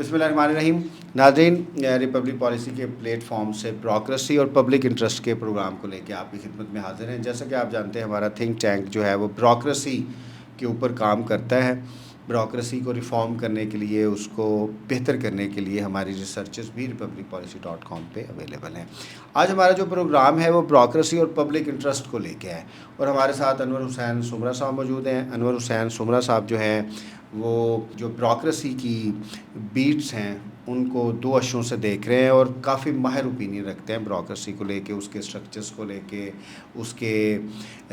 बिस्मिल्लाहिर्रहमानिर्रहीम। नाज़रीन, Republic policy के प्लेटफॉर्म से ब्यूरोक्रेसी और पब्लिक इंटरेस्ट के प्रोग्राम को लेकर आपकी खिदमत में हाजिर हैं। जैसा कि आप जानते हैं, हमारा थिंक टैंक जो है वो ब्यूरोक्रेसी के ऊपर काम करता है। ब्यूरोक्रेसी को रिफॉर्म करने के लिए, उसको बेहतर करने के लिए हमारी रिसर्चेस भी republicpolicy.com पे अवेलेबल हैं। आज हमारा जो प्रोग्राम है वो ब्यूरोक्रेसी और पब्लिक इंटरेस्ट को लेके है और हमारे साथ अनवर हुसैन सुमरा साहब मौजूद हैं। अनवर हुसैन सुमरा साहब जो हैं वो जो ब्यूरोक्रेसी की बीट्स हैं उनको दो अशों से देख रहे हैं और काफ़ी माहिर ओपिनियन रखते हैं ब्यूरोक्रेसी को लेके, उसके स्ट्रक्चर्स को लेके, उसके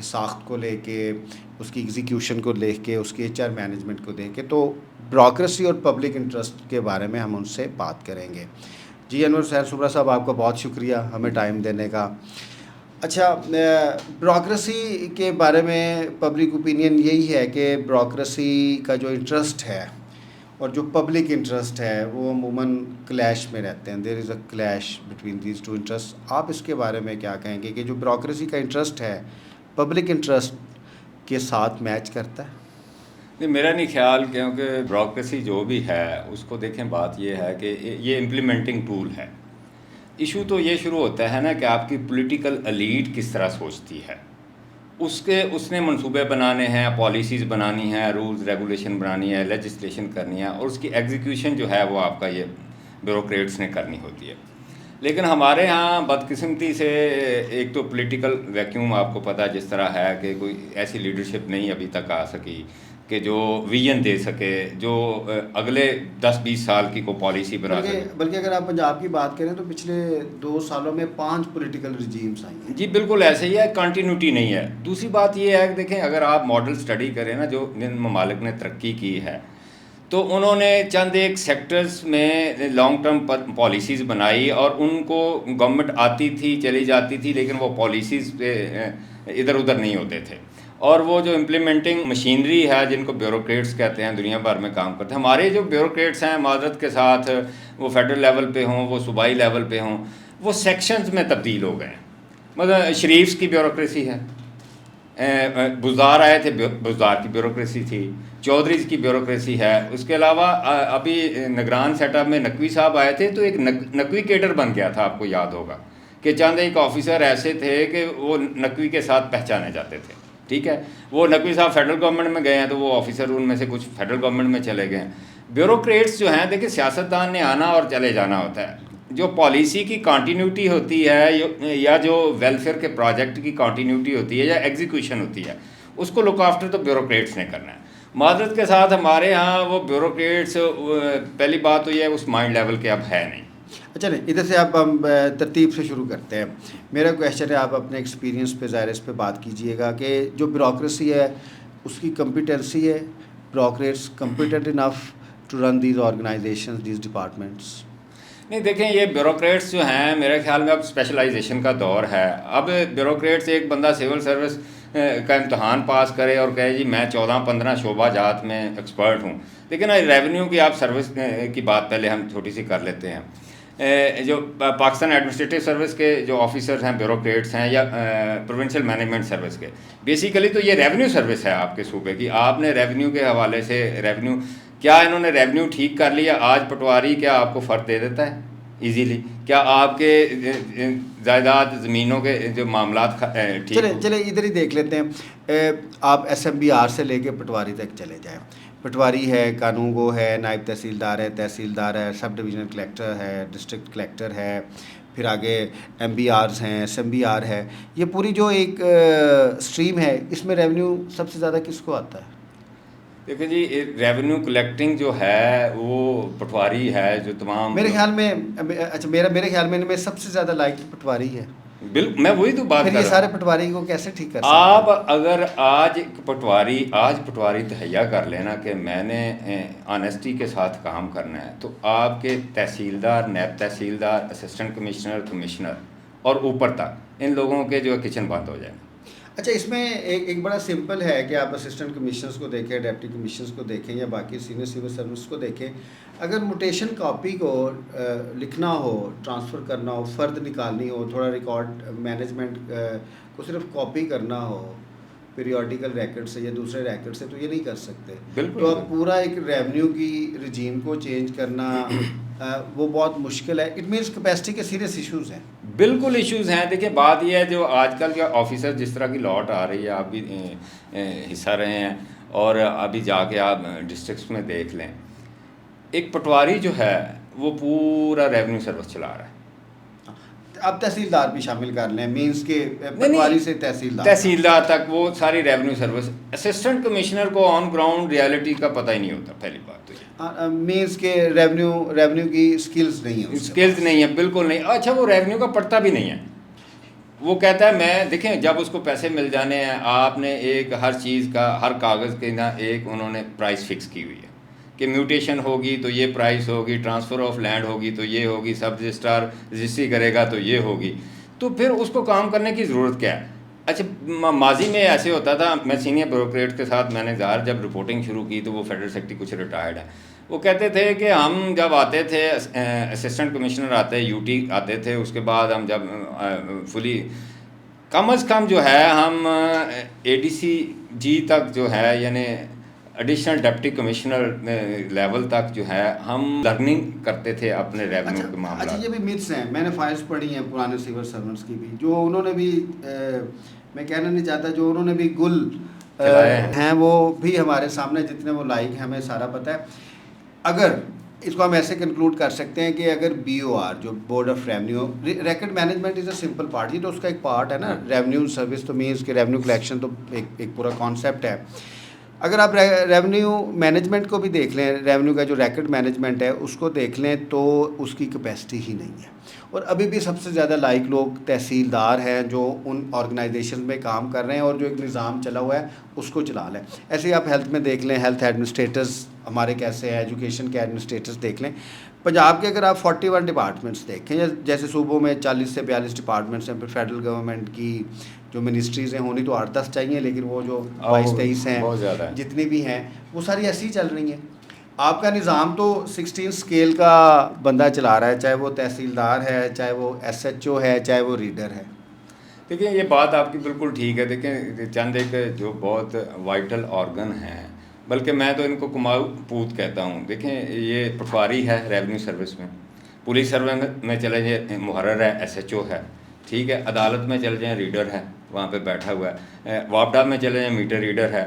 साख्त को लेके, उसकी एग्जीक्यूशन को लेके, उसके एचआर मैनेजमेंट को लेके। तो ब्यूरोक्रेसी और पब्लिक इंटरेस्ट के बारे में हम उनसे बात करेंगे। जी अनवर हुसैन सुमरा साहब, आपका बहुत शुक्रिया हमें टाइम देने का। अच्छा, ब्यूरोक्रेसी के बारे में पब्लिक ओपिनियन यही है कि ब्यूरोक्रेसी का जो इंटरेस्ट है और जो पब्लिक इंटरेस्ट है वो अमूमन क्लैश में रहते हैं। There is a clash between these two interest. आप इसके बारे में क्या कहेंगे कि जो ब्यूरोक्रेसी का इंटरेस्ट है पब्लिक इंटरेस्ट के साथ मैच करता है? नहीं, मेरा नहीं ख्याल, क्योंकि ब्यूरोक्रेसी जो भी है उसको देखें, बात ये है कि ये इम्प्लीमेंटिंग टूल है। इशू तो ये शुरू होता है ना कि आपकी पॉलिटिकल एलीट किस तरह सोचती है। उसने मंसूबे बनाने हैं, पॉलिसीज़ बनानी है, रूल्स रेगुलेशन बनानी है, लेजिस्लेशन करनी है, और उसकी एग्जीक्यूशन जो है वो आपका ये ब्यूरोक्रेट्स ने करनी होती है। लेकिन हमारे यहाँ बदकिस्मती से एक तो पॉलिटिकल वैक्यूम आपको पता है जिस तरह है कि कोई ऐसी लीडरशिप नहीं अभी तक आ सकी कि जो विजन दे सके, जो अगले 10-20 साल की को पॉलिसी बना सके। बल्कि अगर आप पंजाब की बात करें तो पिछले 2 सालों में 5 पॉलिटिकल रिजीम्स आई हैं। जी बिल्कुल ऐसे ही है, कंटिन्यूटी नहीं है। दूसरी बात ये है कि देखें, अगर आप मॉडल स्टडी करें ना, जो जिन ममालिक ने तरक्की की है, तो उन्होंने चंद एक सेक्टर्स में लॉन्ग टर्म पॉलिसीज़ बनाई और उनको गवर्नमेंट आती थी चली जाती थी, लेकिन वो पॉलिसीज़ पे इधर उधर नहीं होते थे। और वो जो इम्प्लीमेंटिंग मशीनरी है, जिनको ब्यूरोक्रेट्स कहते हैं, दुनिया भर में काम करते हैं। हमारे जो ब्यूरोक्रेट्स हैं, माजरत के साथ, वो फेडरल लेवल पे हों, वो सूबाई लेवल पे हों, वो सेक्शंस में तब्दील हो गए। मतलब शरीफ्स की ब्यूरोक्रेसी है, बुज़दार आए थे, बुज़दार की ब्यूरोक्रेसी थी, चौधरीज़ की ब्यूरोक्रेसी है। उसके अलावा अभी निगरान सेटअप में नकवी साहब आए थे, तो एक नकवी केडर बन गया था, आपको याद होगा कि चंद एक ऑफिसर ऐसे थे कि वो नकवी के साथ पहचाने जाते थे। ठीक है, वो नकवी साहब फेडरल गवर्नमेंट में गए हैं, तो वो ऑफिसर उनमें से कुछ फेडरल गवर्नमेंट में चले गए हैं। ब्यूरोक्रेट्स जो हैं, देखिए, सियासतदान ने आना और चले जाना होता है। जो पॉलिसी की कंटिन्यूटी होती है या जो वेलफेयर के प्रोजेक्ट की कंटिन्यूटी होती है या एग्जीक्यूशन होती है, उसको लुक आफ्टर तो ब्यूरोक्रेट्स ने करना है। माजरत के साथ हमारे यहाँ वो ब्यूरोक्रेट्स, पहली बात तो ये है, उस माइंड लेवल के अब है नहीं। अच्छा, नहीं, इधर से आप हम तरतीब से शुरू करते हैं। मेरा क्वेश्चन है, आप अपने एक्सपीरियंस पे ज़ाहिर इस पे बात कीजिएगा कि जो ब्यूरोक्रेसी है उसकी कम्पिटेंसी है, bureaucrats competent enough to run these organisations, these departments? नहीं, देखें, ये ब्यूरोक्रेट्स जो हैं, मेरे ख्याल में अब स्पेशलाइजेशन का दौर है। अब ब्यूरोक्रेट्स, एक बंदा सिविल सर्विस का इम्तहान पास करे और कहे जी मैं 14-15 शोबा जात में एक्सपर्ट हूँ, लेकिन रेवेन्यू की आप सर्विस की बात पहले हम छोटी सी कर लेते हैं। जो पाकिस्तान एडमिनिस्ट्रेटिव सर्विस के जो ऑफिसर्स हैं, ब्यूरोक्रेट्स हैं, या प्रोविंशियल मैनेजमेंट सर्विस के, बेसिकली तो ये रेवेन्यू सर्विस है आपके सूबे की। आपने रेवेन्यू के हवाले से रेवेन्यू, क्या इन्होंने रेवेन्यू ठीक कर लिया? आज पटवारी क्या आपको फ़र्क दे देता है इजीली? क्या आपके जायदाद ज़मीनों के जो मामलात ठीक? चले इधर ही देख लेते हैं। आप SMBR से लेके पटवारी तक चले जाएं। पटवारी है, कानूनगो है, नायब तहसीलदार है, सब डिवीज़नल कलेक्टर है, डिस्ट्रिक्ट कलेक्टर है, फिर आगे MBRs हैं, SMBR है। ये पूरी जो एक स्ट्रीम है, इसमें रेवेन्यू सबसे ज़्यादा किसको आता है? देखिए जी, रेवेन्यू कलेक्टिंग जो है वो पटवारी है, जो तमाम मेरे ख्याल में, अच्छा, मेरे ख्याल में इनमें सबसे ज़्यादा लायक पटवारी है। बिल्कुल, मैं वही तो बात कर रहा हूँ। सारे पटवारी को कैसे ठीक कर सकते हैं? आप अगर आज पटवारी तहैया कर लेना कि मैंने ऑनेस्टी के साथ काम करना है, तो आपके तहसीलदार, नायब तहसीलदार, असिस्टेंट कमिश्नर, कमिश्नर और ऊपर तक, इन लोगों के जो किचन बंद हो जाएंगे। अच्छा, इसमें एक बड़ा सिंपल है कि आप असिस्टेंट कमिश्नर्स को देखें, डिप्टी कमिश्नर्स को देखें, या बाकी सीनियर सिविल सर्विस को देखें। अगर मुटेशन कॉपी को लिखना हो, ट्रांसफ़र करना हो, फ़र्द निकालनी हो, थोड़ा रिकॉर्ड मैनेजमेंट को सिर्फ कॉपी करना हो, पीरियोडिकल रैकेट से या दूसरे रैकेट से तो ये नहीं कर सकते। बिल्कुल तो अब पूरा एक रेवेन्यू की रजीम को चेंज करना वो बहुत मुश्किल है। इट मीन्स कैपेसिटी के सीरियस इश्यूज हैं। बिल्कुल इश्यूज हैं। देखिए बात यह है जो आजकल के ऑफिसर जिस तरह की लॉट आ रही है, आप भी हिस्सा रहे हैं और अभी जाके आप डिस्ट्रिक्ट्स में देख लें, एक पटवारी जो है वो पूरा रेवेन्यू सर्विस चला रहा है। अब तहसीलदार भी शामिल कर लें, मीन्स के नहीं पटवारी से तहसीलदार तहसीलदार तक वो सारी रेवेन्यू सर्विस। असिस्टेंट कमिश्नर को ऑन ग्राउंड रियलिटी का पता ही नहीं होता, पहली बात तो ये। मीन्स के रेवेन्यू की स्किल्स नहीं है, स्किल्स नहीं है, बिल्कुल नहीं। अच्छा वो रेवेन्यू का पढ़ता भी नहीं है। वो कहता है मैं देखें जब उसको पैसे मिल जाने हैं, आपने एक हर चीज़ का हर कागज़ के ना एक उन्होंने प्राइस फिक्स की हुई है कि म्यूटेशन होगी तो ये प्राइस होगी, ट्रांसफ़र ऑफ लैंड होगी तो ये होगी, सब रजिस्ट्रार रजिस्ट्री करेगा तो ये होगी। तो फिर उसको काम करने की ज़रूरत क्या है? अच्छा माजी में ऐसे होता था, मैं सीनियर ब्यूरोक्रेट के साथ मैंने जब रिपोर्टिंग शुरू की तो वो फेडरल सेक्रेटरी कुछ रिटायर्ड है, वो कहते थे कि हम जब आते थे असिस्टेंट कमिश्नर आते यूटी आते थे, उसके बाद हम जब फुली कम अज़ कम जो है हम एडीसी जी तक जो है यानी एडिशनल डिप्टी कमिश्नर लेवल तक जो है हम लर्निंग करते थे अपने रेवेन्यू के मामले। अच्छा ये भी मिथ्स हैं, मैंने फाइल्स पढ़ी हैं पुराने सिविल सर्वेंट्स की भी, जो उन्होंने भी मैं कहना नहीं चाहता, जो उन्होंने भी गुल हैं वो भी हमारे सामने, जितने वो लाइक हैं हमें सारा पता है। अगर इसको हम ऐसे कंक्लूड कर सकते हैं कि अगर BOR जो board of revenue, record management is a simple part, ये तो उसका एक पार्ट है ना। रेवेन्यू सर्विस तो मीन्स कि रेवेन्यू कलेक्शन तो एक पूरा कॉन्सेप्ट है। अगर आप रेवेन्यू मैनेजमेंट को भी देख लें, रेवेन्यू का जो रिकॉर्ड मैनेजमेंट है उसको देख लें तो उसकी कैपेसिटी ही नहीं है। और अभी भी सबसे ज़्यादा लाइक लोग तहसीलदार हैं जो उन ऑर्गेनाइजेशन में काम कर रहे हैं और जो एक निज़ाम चला हुआ है उसको चला लें। ऐसे ही आप हेल्थ में देख लें, हेल्थ एडमिनिस्ट्रेटर्स हमारे कैसे हैं, एजुकेशन के एडमिनिस्ट्रेटर्स देख लें। पंजाब के अगर आप 41 डिपार्टमेंट्स देखें, या जैसे सूबों में 40 से 42 डिपार्टमेंट्स हैं, फिर फेडरल गवर्नमेंट की जो मिनिस्ट्रीज़ हैं होनी तो 8-10 चाहिए, लेकिन वो जो 22-23 हैं जितनी भी हैं वो सारी ऐसी ही चल रही हैं। आपका निज़ाम तो 16 स्केल का बंदा चला रहा है, चाहे वो तहसीलदार है, चाहे वो SHO है, चाहे वो रीडर है। देखिए ये बात आपकी बिल्कुल ठीक है। देखिए चंद एक जो बहुत वाइटल ऑर्गन हैं, बल्कि मैं तो इनको कुमाऊ पूत कहता हूँ। देखें ये पटवारी है रेवेन्यू सर्विस में, पुलिस सर्विस में चले जाए मुहर्रर है, SHO है, ठीक है। अदालत में चले जाएँ रीडर है, वहाँ पे बैठा हुआ है। वापडा में चले जाएँ मीटर रीडर है,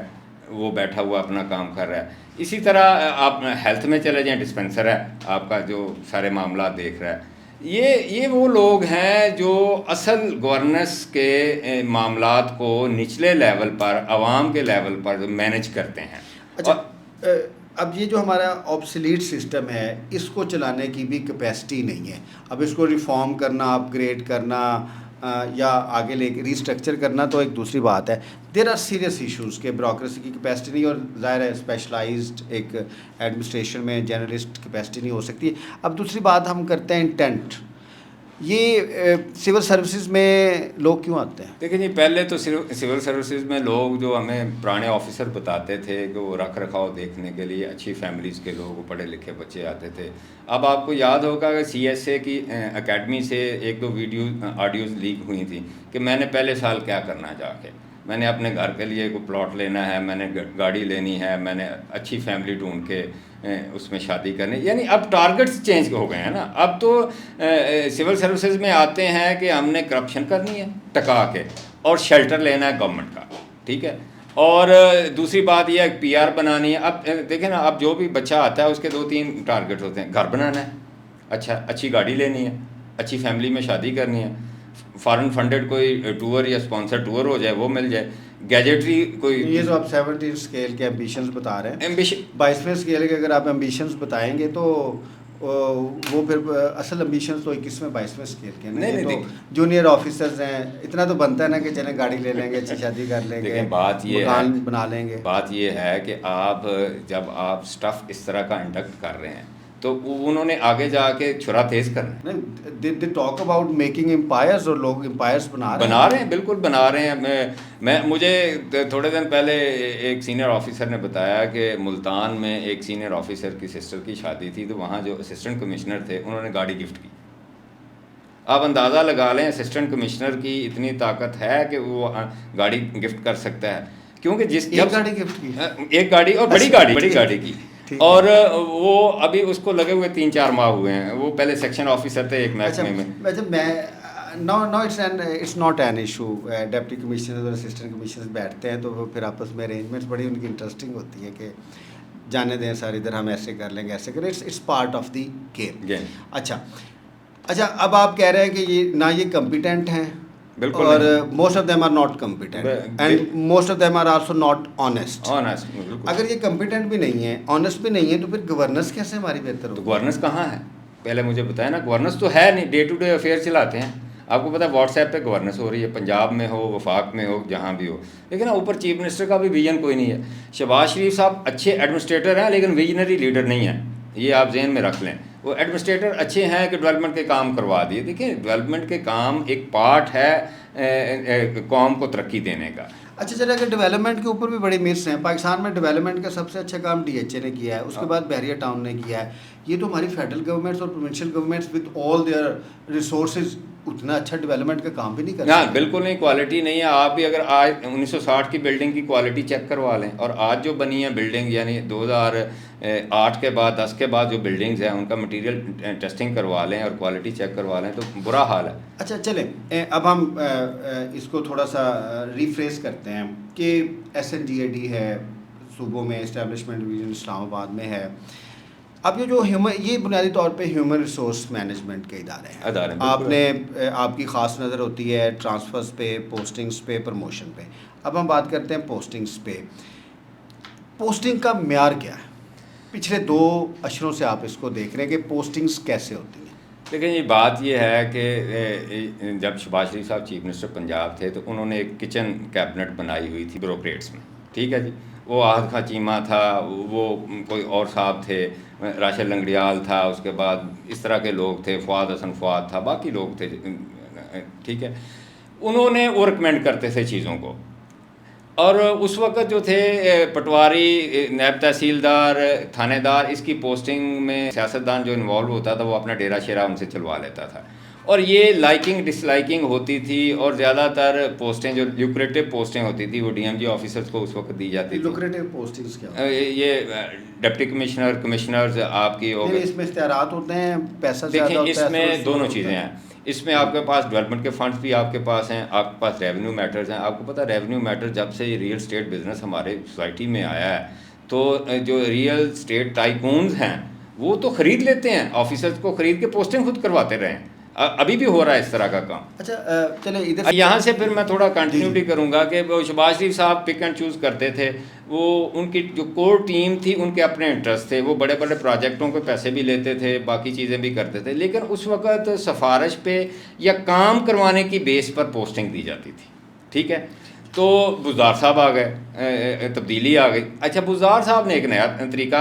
वो बैठा हुआ अपना काम कर रहा है। इसी तरह आप हेल्थ में चले जाएँ, डिस्पेंसर है आपका जो सारे मामला देख रहा है। ये वो लोग हैं जो असल गवर्नेंस के मामलात को निचले लेवल पर, आवाम के लेवल पर मैनेज करते हैं। अच्छा अब ये जो हमारा ऑब्सोलीट सिस्टम है इसको चलाने की भी कैपेसिटी नहीं है। अब इसको रिफॉर्म करना, अपग्रेड करना या आगे लेके रिस्ट्रक्चर करना तो एक दूसरी बात है। देयर आर सीरियस इश्यूज़ के ब्यूरोक्रेसी की कैपेसिटी नहीं, और ज़ाहिर है स्पेशलाइज्ड एक एडमिनिस्ट्रेशन में जनरलिस्ट कैपेसिटी नहीं हो सकती। अब दूसरी बात हम करते हैं इंटेंट, ये सिविल सर्विसेज में लोग क्यों आते हैं? देखिए जी पहले तो सिविल सर्विसेज में लोग जो हमें पुराने ऑफिसर बताते थे कि वो रख रखाव देखने के लिए अच्छी फैमिलीज़ के लोग, पढ़े लिखे बच्चे आते थे। अब आपको याद होगा कि CSA की एकेडमी से 1-2 वीडियो ऑडियोज़ लीक हुई थी कि मैंने पहले साल क्या करना जाके, मैंने अपने घर के लिए कोई प्लॉट लेना है, मैंने गाड़ी लेनी है, मैंने अच्छी फैमिली ढूंढ के उसमें शादी करनी। यानी अब टारगेट्स चेंज हो गए हैं ना। अब तो सिविल सर्विसेज में आते हैं कि हमने करप्शन करनी है टका के, और शेल्टर लेना है गवर्नमेंट का, ठीक है। और दूसरी बात यह है PR बनानी है। अब देखें ना, अब जो भी बच्चा आता है उसके 2-3 टारगेट होते हैं। घर बनाना है, अच्छा अच्छी गाड़ी लेनी है, अच्छी फैमिली में शादी करनी है, फॉरेन फंडेड कोई टूर या स्पॉन्सर टूर हो जाए वो मिल जाए, गैजेटरी कोई। ये जो आप 17 स्केल के एम्बिशंस बता रहे हैं, 22वें स्केल के अगर आप एम्बिशंस बताएंगे तो वो फिर असल एम्बिशंस तो 21वें-22वें स्केल के नहीं, तो जूनियर ऑफिसर्स हैं, इतना तो बनता है ना कि चलें गाड़ी ले लेंगे, अच्छी शादी कर लेंगे, बात ये मकान बना लेंगे। बात ये है कि आप जब आप स्टफ़ इस तरह का इंडक्ट कर रहे हैं तो उन्होंने आगे जाके छुरा तेज करना है। They talk about making empires, और लोग एम्पायर्स बना रहे हैं, बिल्कुल बना रहे हैं। मुझे थोड़े दिन पहले एक सीनियर ऑफिसर ने बताया कि मुल्तान में एक सीनियर ऑफिसर की सिस्टर की शादी थी, तो वहाँ जो असिस्टेंट कमिश्नर थे उन्होंने गाड़ी गिफ्ट की। आप अंदाज़ा लगा लें असिस्टेंट कमिश्नर की इतनी ताकत है कि वो गाड़ी गिफ्ट कर सकता है। क्योंकि जिस एक गाड़ी गिफ्ट की, एक गाड़ी और बड़ी अच्छा, गाड़ी, बड़ी ठीक, गाड़ी की। ठीक और है। वो अभी उसको लगे हुए 3-4 माह हुए हैं। वो पहले सेक्शन ऑफिसर थे एक अच्छा, महकमे में। अच्छा, मैं no no it's not an issue. Deputy commissioner और असिस्टेंट कमिश्नर बैठते हैं तो वो फिर आपस में अरेंजमेंट्स बड़ी उनकी इंटरेस्टिंग होती है कि जाने दें सर, इधर हम ऐसे कर लेंगे, ऐसे करें, it's part of the game. अच्छा, अच्छा, अब आप कह रहे हैं कि ये ना ये कम्पिटेंट हैं, बिल्कुल और नहीं। Most of them are not competent and most of them are also not honest. Honest, बिल्कुल। अगर ये कम्पिटेंट भी नहीं है, ऑनेस्ट भी नहीं है, तो फिर गवर्नेंस कैसे हमारी बेहतर तो होगी? गवर्नेंस कहाँ है? पहले मुझे बताया ना, गवर्नेंस तो है नहीं, डे टू डे अफेयर चलाते हैं। आपको पता है व्हाट्सएप पे गवर्नेंस हो रही है, पंजाब में हो, वफाक में हो, जहाँ भी हो। लेकिन ना ऊपर चीफ मिनिस्टर का भी विजन कोई नहीं है। शहबाज शरीफ साहब अच्छे एडमिनिस्ट्रेटर हैं लेकिन विजनरी लीडर नहीं है, ये आप जहन में रख लें। वो एडमिनिस्ट्रेटर अच्छे हैं कि डेवलपमेंट के काम करवा दिए। देखिए, डेवलपमेंट के काम एक पार्ट है कौम को तरक्की देने का। अच्छा, चलिए, अगर डेवलपमेंट के ऊपर भी बड़े मिस हैं, पाकिस्तान में डेवलपमेंट का सबसे अच्छा काम डीएचए ने किया है, उसके बाद बहरिया टाउन ने किया है। ये तो हमारी फेडरल गवर्नमेंट्स और provincial governments with all their resources उतना अच्छा डेवलपमेंट का काम भी नहीं कर हाँ, सकते। बिल्कुल नहीं, क्वालिटी नहीं है। आप भी अगर आज 1960 की बिल्डिंग की क्वालिटी चेक करवा लें और आज जो बनी है बिल्डिंग, यानी 2008 के बाद 10 के बाद जो बिल्डिंग्स हैं उनका मटेरियल टेस्टिंग करवा लें और क्वालिटी चेक करवा लें तो बुरा हाल है। अच्छा, चलें, अब हम इसको थोड़ा सा रिफ्रेश करते हैं कि SNDAD है, सूबों में इस्टेब्लिशमेंट डिवीज़न इस्लामाबाद में है। अब ये बुनियादी तौर पे ह्यूमन रिसोर्स मैनेजमेंट के इदारे हैं। अदारे बिल्कुल आपने आपकी ख़ास नज़र होती है ट्रांसफ़र्स पे, पोस्टिंग्स पे, प्रमोशन पे। अब हम बात करते हैं पोस्टिंग्स पे। पोस्टिंग का म्यार क्या है? पिछले 2 अशरों से आप इसको देख रहे हैं कि पोस्टिंग्स कैसे होती हैं। लेकिन ये बात ये है कि जब शहबाज शरीफ साहब चीफ मिनिस्टर पंजाब थे तो उन्होंने एक किचन कैबिनेट बनाई हुई थी ब्यूरोक्रेट्स में, ठीक है जी। वो आहद खां चीमा था, वो कोई और साहब थे, राशिद लंगड़ियाल था, उसके बाद इस तरह के लोग थे, फवाद हसन फवाद था, बाकी लोग थे, ठीक है। उन्होंने वो रिकमेंड करते थे चीज़ों को। और उस वक्त जो थे पटवारी, नायब तहसीलदार, थानेदार, इसकी पोस्टिंग में सियासतदान जो इन्वॉल्व होता था वो अपना डेरा शेरा उनसे चलवा लेता था। और ये लाइकिंग डिसलाइकिंग होती थी और ज़्यादातर पोस्टें जो ल्यूक्रेटिव पोस्टें होती थी वो DMG ऑफिसर्स को उस वक्त दी जाती थी। लुक्रेटिव पोस्टिंग्स क्या ये डिप्टी कमिश्नर, कमिश्नर्स आपकी हो गए। इसमें इख्तियारात होते हैं, पैसा ज़्यादा देखिए, होता है, इसमें दोनों होता चीज़ें है। हैं। इसमें आपके पास डेवलपमेंट के फंड्स भी आपके पास हैं, आपके पास रेवेन्यू मैटर्स हैं। आपको पता है रेवेन्यू मैटर जब से ये रियल स्टेट बिजनेस हमारे सोसाइटी में आया है तो जो रियल स्टेट टाइकून्स हैं वो तो ख़रीद लेते हैं, ऑफिसर्स को ख़रीद के पोस्टिंग खुद करवाते रहे हैं। अभी भी हो रहा है इस तरह का काम। अच्छा, चले इधर यहाँ से फिर मैं थोड़ा कंटिन्यूटी करूँगा कि वो शहबाज शरीफ साहब पिक एंड चूज़ करते थे। वो उनकी जो कोर टीम थी उनके अपने इंटरेस्ट थे, वो बड़े बड़े प्रोजेक्टों के पैसे भी लेते थे, बाकी चीज़ें भी करते थे। लेकिन उस वक़्त सिफारिश पे या काम करवाने की बेस पर पोस्टिंग दी जाती थी, ठीक है। तो बुज़दार साहब आ गए, तब्दीली आ गई। अच्छा, बुज़दार साहब ने एक नया तरीका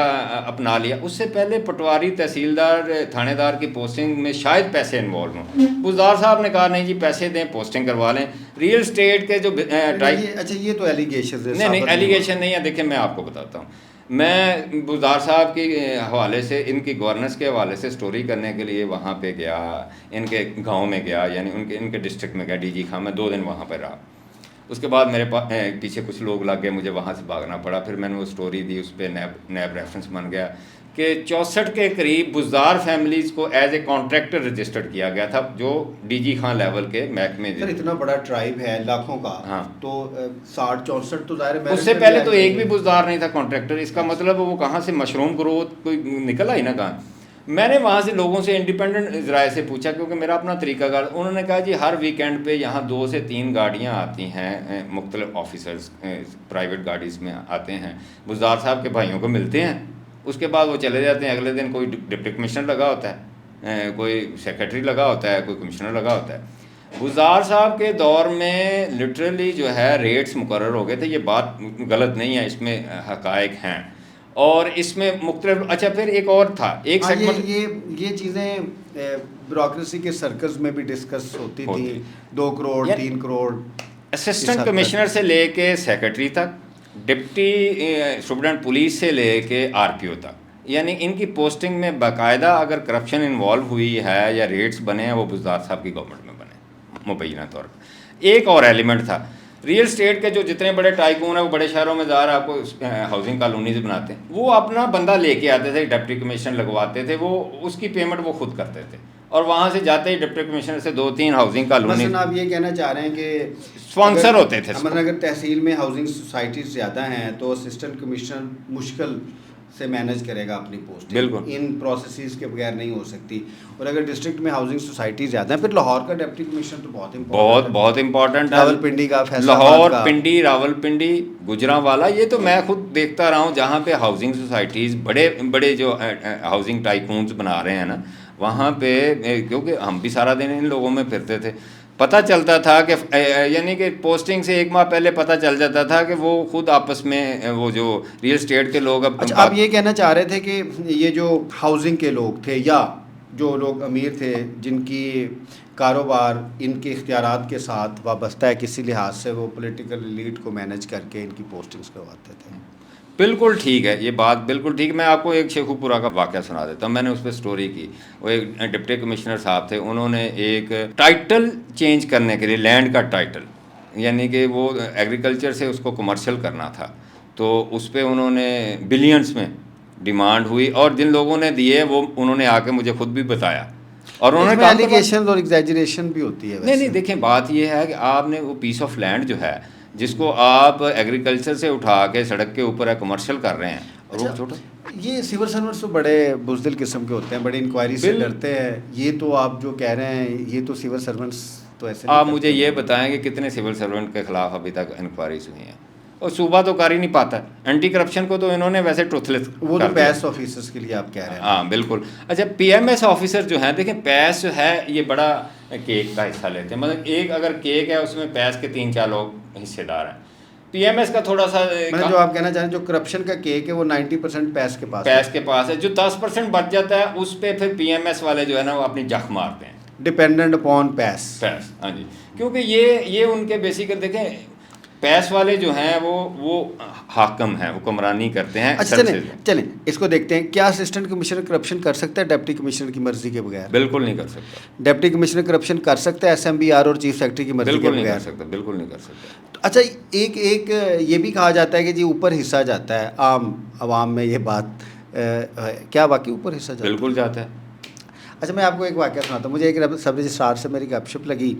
अपना लिया। उससे पहले पटवारी, तहसीलदार, थानेदार की पोस्टिंग में शायद पैसे इन्वॉल्व हों। बुज़दार साहब ने कहा नहीं जी, पैसे दें, पोस्टिंग करवा लें। रियल स्टेट के जो अच्छा, ये तो एलिगेशन है। नहीं, एलिगेशन नहीं है। देखिए, मैं आपको बताता हूँ। मैं बुज़दार साहब के हवाले से, इनकी गवर्नेंस के हवाले से स्टोरी करने के लिए वहाँ पे गया, इनके गांव में गया, यानी इनके डिस्ट्रिक्ट में गया, DG खां में 2 दिन वहाँ पर रहा। उसके बाद मेरे पीछे कुछ लोग लग गए, मुझे वहाँ से भागना पड़ा। फिर मैंने वो स्टोरी दी, उस पर नैब रेफरेंस बन गया कि 64 के करीब बुज़दार फैमिलीज़ को एज ए कॉन्ट्रैक्टर रजिस्टर्ड किया गया था, जो DG खां लेवल के महकमे। सर, इतना बड़ा ट्राइब है लाखों का। हाँ, तो 60-64 तो ज़ाहिर है। उससे पहले तो एक भी बुज़दार नहीं था कॉन्ट्रैक्टर। इसका मतलब वो कहाँ से मशरूम ग्रोथ कोई निकल आई ना कहाँ। मैंने वहाँ से लोगों से इंडिपेंडेंट ज़राए से पूछा, क्योंकि मेरा अपना तरीकाकार। उन्होंने कहा जी हर वीकेंड पे यहाँ 2 से 3 गाड़ियाँ आती हैं, मुख्तलिफ ऑफिसर्स प्राइवेट गाड़ीज़ में आते हैं, बुज़दार साहब के भाइयों को मिलते हैं, उसके बाद वो चले जाते हैं। अगले दिन कोई डिप्टी कमिश्नर लगा होता है, कोई सेक्रेटरी लगा होता है, कोई कमिश्नर लगा होता है। बुज़दार साहब के दौर में लिटरली जो है रेट्स मुकर्रर हो गए थे। ये बात गलत नहीं है, इसमें हक़ाइक़ हैं। और इसमें मुख्तलिफ। अच्छा, फिर एक और था, एक सेगमेंट। ये चीज़ें ब्यूरोक्रेसी के सर्कल्स में भी डिस्कस होती थी। 2 करोड़ 3 करोड़ असिस्टेंट कमिश्नर से लेके सेक्रेटरी तक, डिप्टी सुपरिटेंडेंट पुलिस से लेके RPO तक, यानी इनकी पोस्टिंग में बाकायदा अगर करप्शन इन्वॉल्व हुई है या रेट्स बने हैं वो बुज़दार साहब की गवर्नमेंट में बने, मुबैना तौर पर। एक और एलिमेंट था, रियल स्टेट के जो जितने बड़े टाइकून हैं वो बड़े शहरों में ज़्यादा आपको हाउसिंग कॉलोनीज बनाते हैं, वो अपना बंदा लेके आते थे, डिप्टी कमिश्नर लगवाते थे, वो उसकी पेमेंट वो खुद करते थे, और वहाँ से जाते ही डिप्टी कमिश्नर से 2-3 हाउसिंग कॉलोनी मसलन आप ये कहना चाह रहे हैं कि स्पॉन्सर होते थे। मतलब अगर तहसील में हाउसिंग सोसाइटीज़ ज़्यादा हैं तो असिस्टेंट कमिश्नर मुश्किल से मैनेज करेगा अपनी पोस्ट, बिल्कुल इन प्रोसेसेस के बगैर नहीं हो सकती। और अगर डिस्ट्रिक्ट में हाउसिंग सोसाइटी ज़्यादा है, फिर लाहौर का डिप्टी कमिश्नर तो बहुत इम्पोर्टेंट है। रावलपिंडी का, लाहौर, पिंडी, रावलपिंडी, गुजरांवाला, ये तो मैं खुद देखता रहा हूँ जहाँ पे हाउसिंग सोसाइटीज़ बड़े बड़े जो हाउसिंग टाइकून्स बना रहे हैं ना, वहाँ पे क्योंकि हम भी सारा दिन इन लोगों में फिरते थे, पता चलता था कि यानी कि पोस्टिंग से 1 माह पहले पता चल जाता था कि वो खुद आपस में वो जो रियल स्टेट के लोग अच्छा, आप ये कहना चाह रहे थे कि ये जो हाउसिंग के लोग थे या जो लोग अमीर थे जिनकी कारोबार इनके इख्तियारात के साथ वाबस्ता है किसी लिहाज से, वो पॉलिटिकल एलीट को मैनेज करके इनकी पोस्टिंग्स करवाते थे। बिल्कुल ठीक है, ये बात बिल्कुल ठीक। मैं आपको एक शेखुपुरा का वाक़या सुना देता हूँ, मैंने उस पर स्टोरी की। वो एक डिप्टी कमिश्नर साहब थे, उन्होंने एक टाइटल चेंज करने के लिए, लैंड का टाइटल, यानी कि वो एग्रीकल्चर से उसको कमर्शियल करना था, तो उस पर उन्होंने बिलियंस में डिमांड हुई, और जिन लोगों ने दिए वो उन्होंने आके मुझे खुद भी बताया, और उन्होंने कहा एलिगेशन और एग्जैजरेशन भी होती है। नहीं, देखें बात ये है कि आपने वो पीस ऑफ लैंड जो है जिसको आप एग्रीकल्चर से उठा के सड़क के ऊपर कमर्शियल कर रहे हैं, और वो छोटा, ये सिविल सर्वेंट्स तो बड़े बुज़दिल किस्म के होते हैं, बड़ी इंक्वायरी से डरते हैं। ये तो आप जो कह रहे हैं, ये तो सिविल सर्वेंट्स तो ऐसे आप मुझे ये बताएं कि कितने सिविल सर्वेंट के खिलाफ अभी तक इंक्वायरीज हुई हैं, और सूबा तो कर ही नहीं पाता। एंटी करप्शन को तो इन्होंने वैसे ट्रुथलेस, वो तो पैस ऑफिसर्स के लिए आप कह रहे हैं। हाँ बिल्कुल। अच्छा, पीएमएस ऑफिसर जो है, देखें पैस जो है ये बड़ा केक का हिस्सा लेते हैं, मतलब एक अगर केक है उसमें पैस के 3-4 लोग हिस्सेदार हैं। पीएमएस का थोड़ा सा जो आप कहना चाह रहे हैं, जो करप्शन का केक है वो 90% पैस के पास है, जो 10% बच जाता है उस पर फिर पीएमएस वाले जो है ना वो अपनी जख मारते हैं, डिपेंडेंट अपॉन पैस। हाँ जी, क्योंकि ये उनके बेसिकली देखें पैस वाले जो हैं वो हाकम हैं, हुक्मरानी करते हैं। अच्छा, चलें इसको देखते हैं। क्या असिस्टेंट कमिश्नर करप्शन कर सकता है डिप्टी कमिश्नर की मर्जी के बगैर? बिल्कुल नहीं कर सकता। डिप्टी कमिश्नर करप्शन कर सकता है एसएमबीआर और चीफ सेक्रेटरी की मर्जी के बगैर? बिल्कुल नहीं कर सकता। अच्छा, एक ये भी कहा जाता है कि जी ऊपर हिस्सा जाता है, आम आवाम में ये बात क्या वाकई ऊपर हिस्सा जाता है? बिल्कुल जाता है। अच्छा, मैं आपको एक वाक़या सुनाता हूँ। मुझे एक सब रजिस्ट्रार से मेरी गपशप लगी,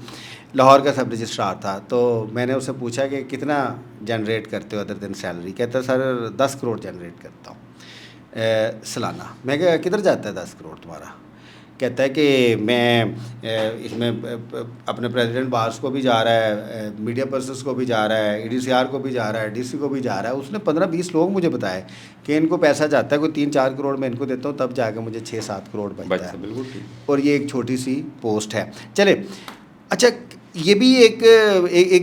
लाहौर का सब रजिस्ट्रार था, तो मैंने उससे पूछा कि कितना जनरेट करते हो अदर दिन सैलरी? कहता सर 10 करोड़ जनरेट करता हूँ सालाना। मैं कहा किधर जाता है 10 करोड़ तुम्हारा? कहता है कि मैं इसमें अपने प्रेसिडेंट बार्स को भी जा रहा है, मीडिया पर्सन्स को भी जा रहा है, ईडीसीआर को भी जा रहा है, डीसी को भी जा रहा है। उसने 15-20 लोग मुझे बताए कि इनको पैसा जाता है, कोई 3-4 करोड़ मैं इनको देता हूँ, तब जाकर मुझे 6-7 करोड़ बचता है। बिल्कुल ठीक। और ये एक छोटी सी पोस्ट है। चले, अच्छा, ये भी एक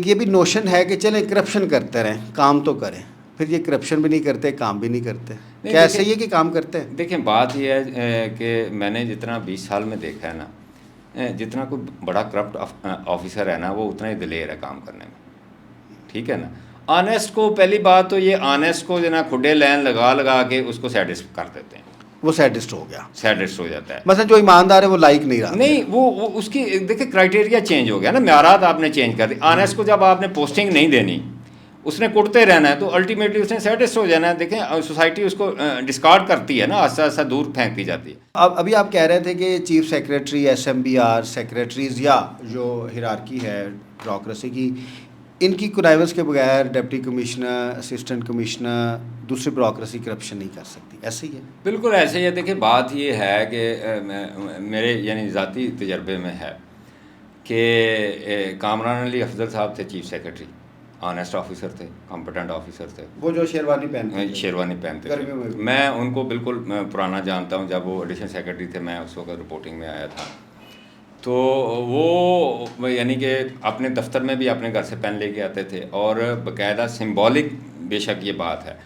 ये भी नोशन है कि चलें करप्शन करते रहें, काम तो करें, फिर ये करप्शन भी नहीं करते, काम भी नहीं करते। क्या ऐसे ही है कि काम करते हैं? देखें बात यह है कि मैंने जितना 20 साल में देखा है ना, जितना कोई बड़ा करप्ट ऑफिसर है ना वो उतना ही दिलेर है काम करने में, ठीक है ना। ऑनेस्ट को, पहली बात तो ये ऑनेस्ट को जो ना खुडे लाइन लगा के उसको सैडिस्ट कर देते हैं, वो सैडिस्ट हो गया, सैडिस्ट हो जाता है। मतलब जो ईमानदार है वो लाइक नहीं रहा, नहीं वो उसकी देखिए क्राइटेरिया चेंज हो गया ना, म्यारात आपने चेंज कर दी। ऑनेस्ट को जब आपने पोस्टिंग नहीं देनी, उसने कुटते रहना है, तो अल्टीमेटली उसने सैटिस्फाइड हो जाना है। देखें सोसाइटी उसको डिस्कार्ड करती है ना, आस्ता आस्ता दूर फेंकती जाती है। अब अभी आप कह रहे थे कि चीफ सेक्रेटरी, एसएमबीआर, सेक्रेटरीज या जो हिरार्की है ब्यूरोक्रेसी की, इनकी कुनाइवल्स के बगैर डिप्टी कमिश्नर, असिस्टेंट कमिश्नर, दूसरी ब्यूरोक्रेसी करप्शन नहीं कर सकती, ऐसे ही है? बिल्कुल ऐसे ही है। देखिए बात ये है कि मेरे यानी ज़ाती तजर्बे में है कि कामरान अली अफजल साहब थे चीफ सेक्रेटरी, ऑनेस्ट ऑफिसर थे, कॉम्पिटेंट ऑफिसर थे, वो जो शेरवानी पहनते थे। मैं उनको बिल्कुल पुराना जानता हूँ, जब वो एडिशनल सेक्रेटरी थे मैं उस वक्त रिपोर्टिंग में आया था। तो वो यानी कि अपने दफ्तर में भी अपने घर से पेन लेके आते थे, और बाकायदा सिंबॉलिक, बेशक ये बात है,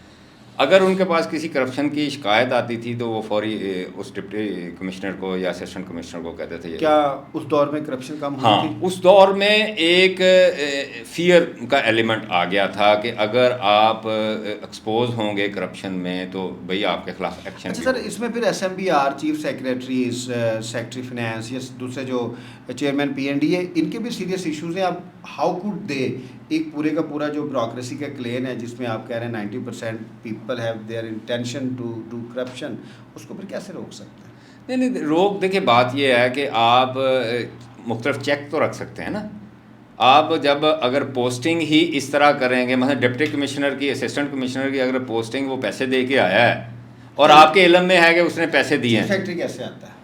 अगर उनके पास किसी करप्शन की शिकायत आती थी तो वो फौरी उस डिप्टी कमिश्नर को या असिस्टेंट कमिश्नर को कहते थे। क्या उस दौर में करप्शन कम हुई थी? उस दौर में एक फियर का एलिमेंट आ गया था कि अगर आप एक्सपोज होंगे करप्शन में तो भाई आपके खिलाफ एक्शन। अच्छा सर, इसमें फिर एसएमबीआर, चीफ सेक्रेटरीज, सेक्रेटरी फाइनेंस, या दूसरे जो चेयरमैन पीएनडीए, इनके भी सीरियस इश्यूज हैं। अब हाउ कुड दे एक पूरे का पूरा जो ब्यूरोक्रेसी का क्लेम है जिसमें आप कह रहे हैं 90% people have their intention to do corruption, उसको फिर कैसे रोक सकते हैं? नहीं रोक, देखिए बात ये है कि आप मुख्तलिफ चेक तो रख सकते हैं ना। आप जब अगर पोस्टिंग ही इस तरह करेंगे, मतलब डिप्टी कमिश्नर की, असिस्टेंट कमिश्नर की अगर पोस्टिंग वो पैसे दे के आया है और आपके इल्म में है कि उसने पैसे दिए हैं, सेक्रेटरी कैसे आता है?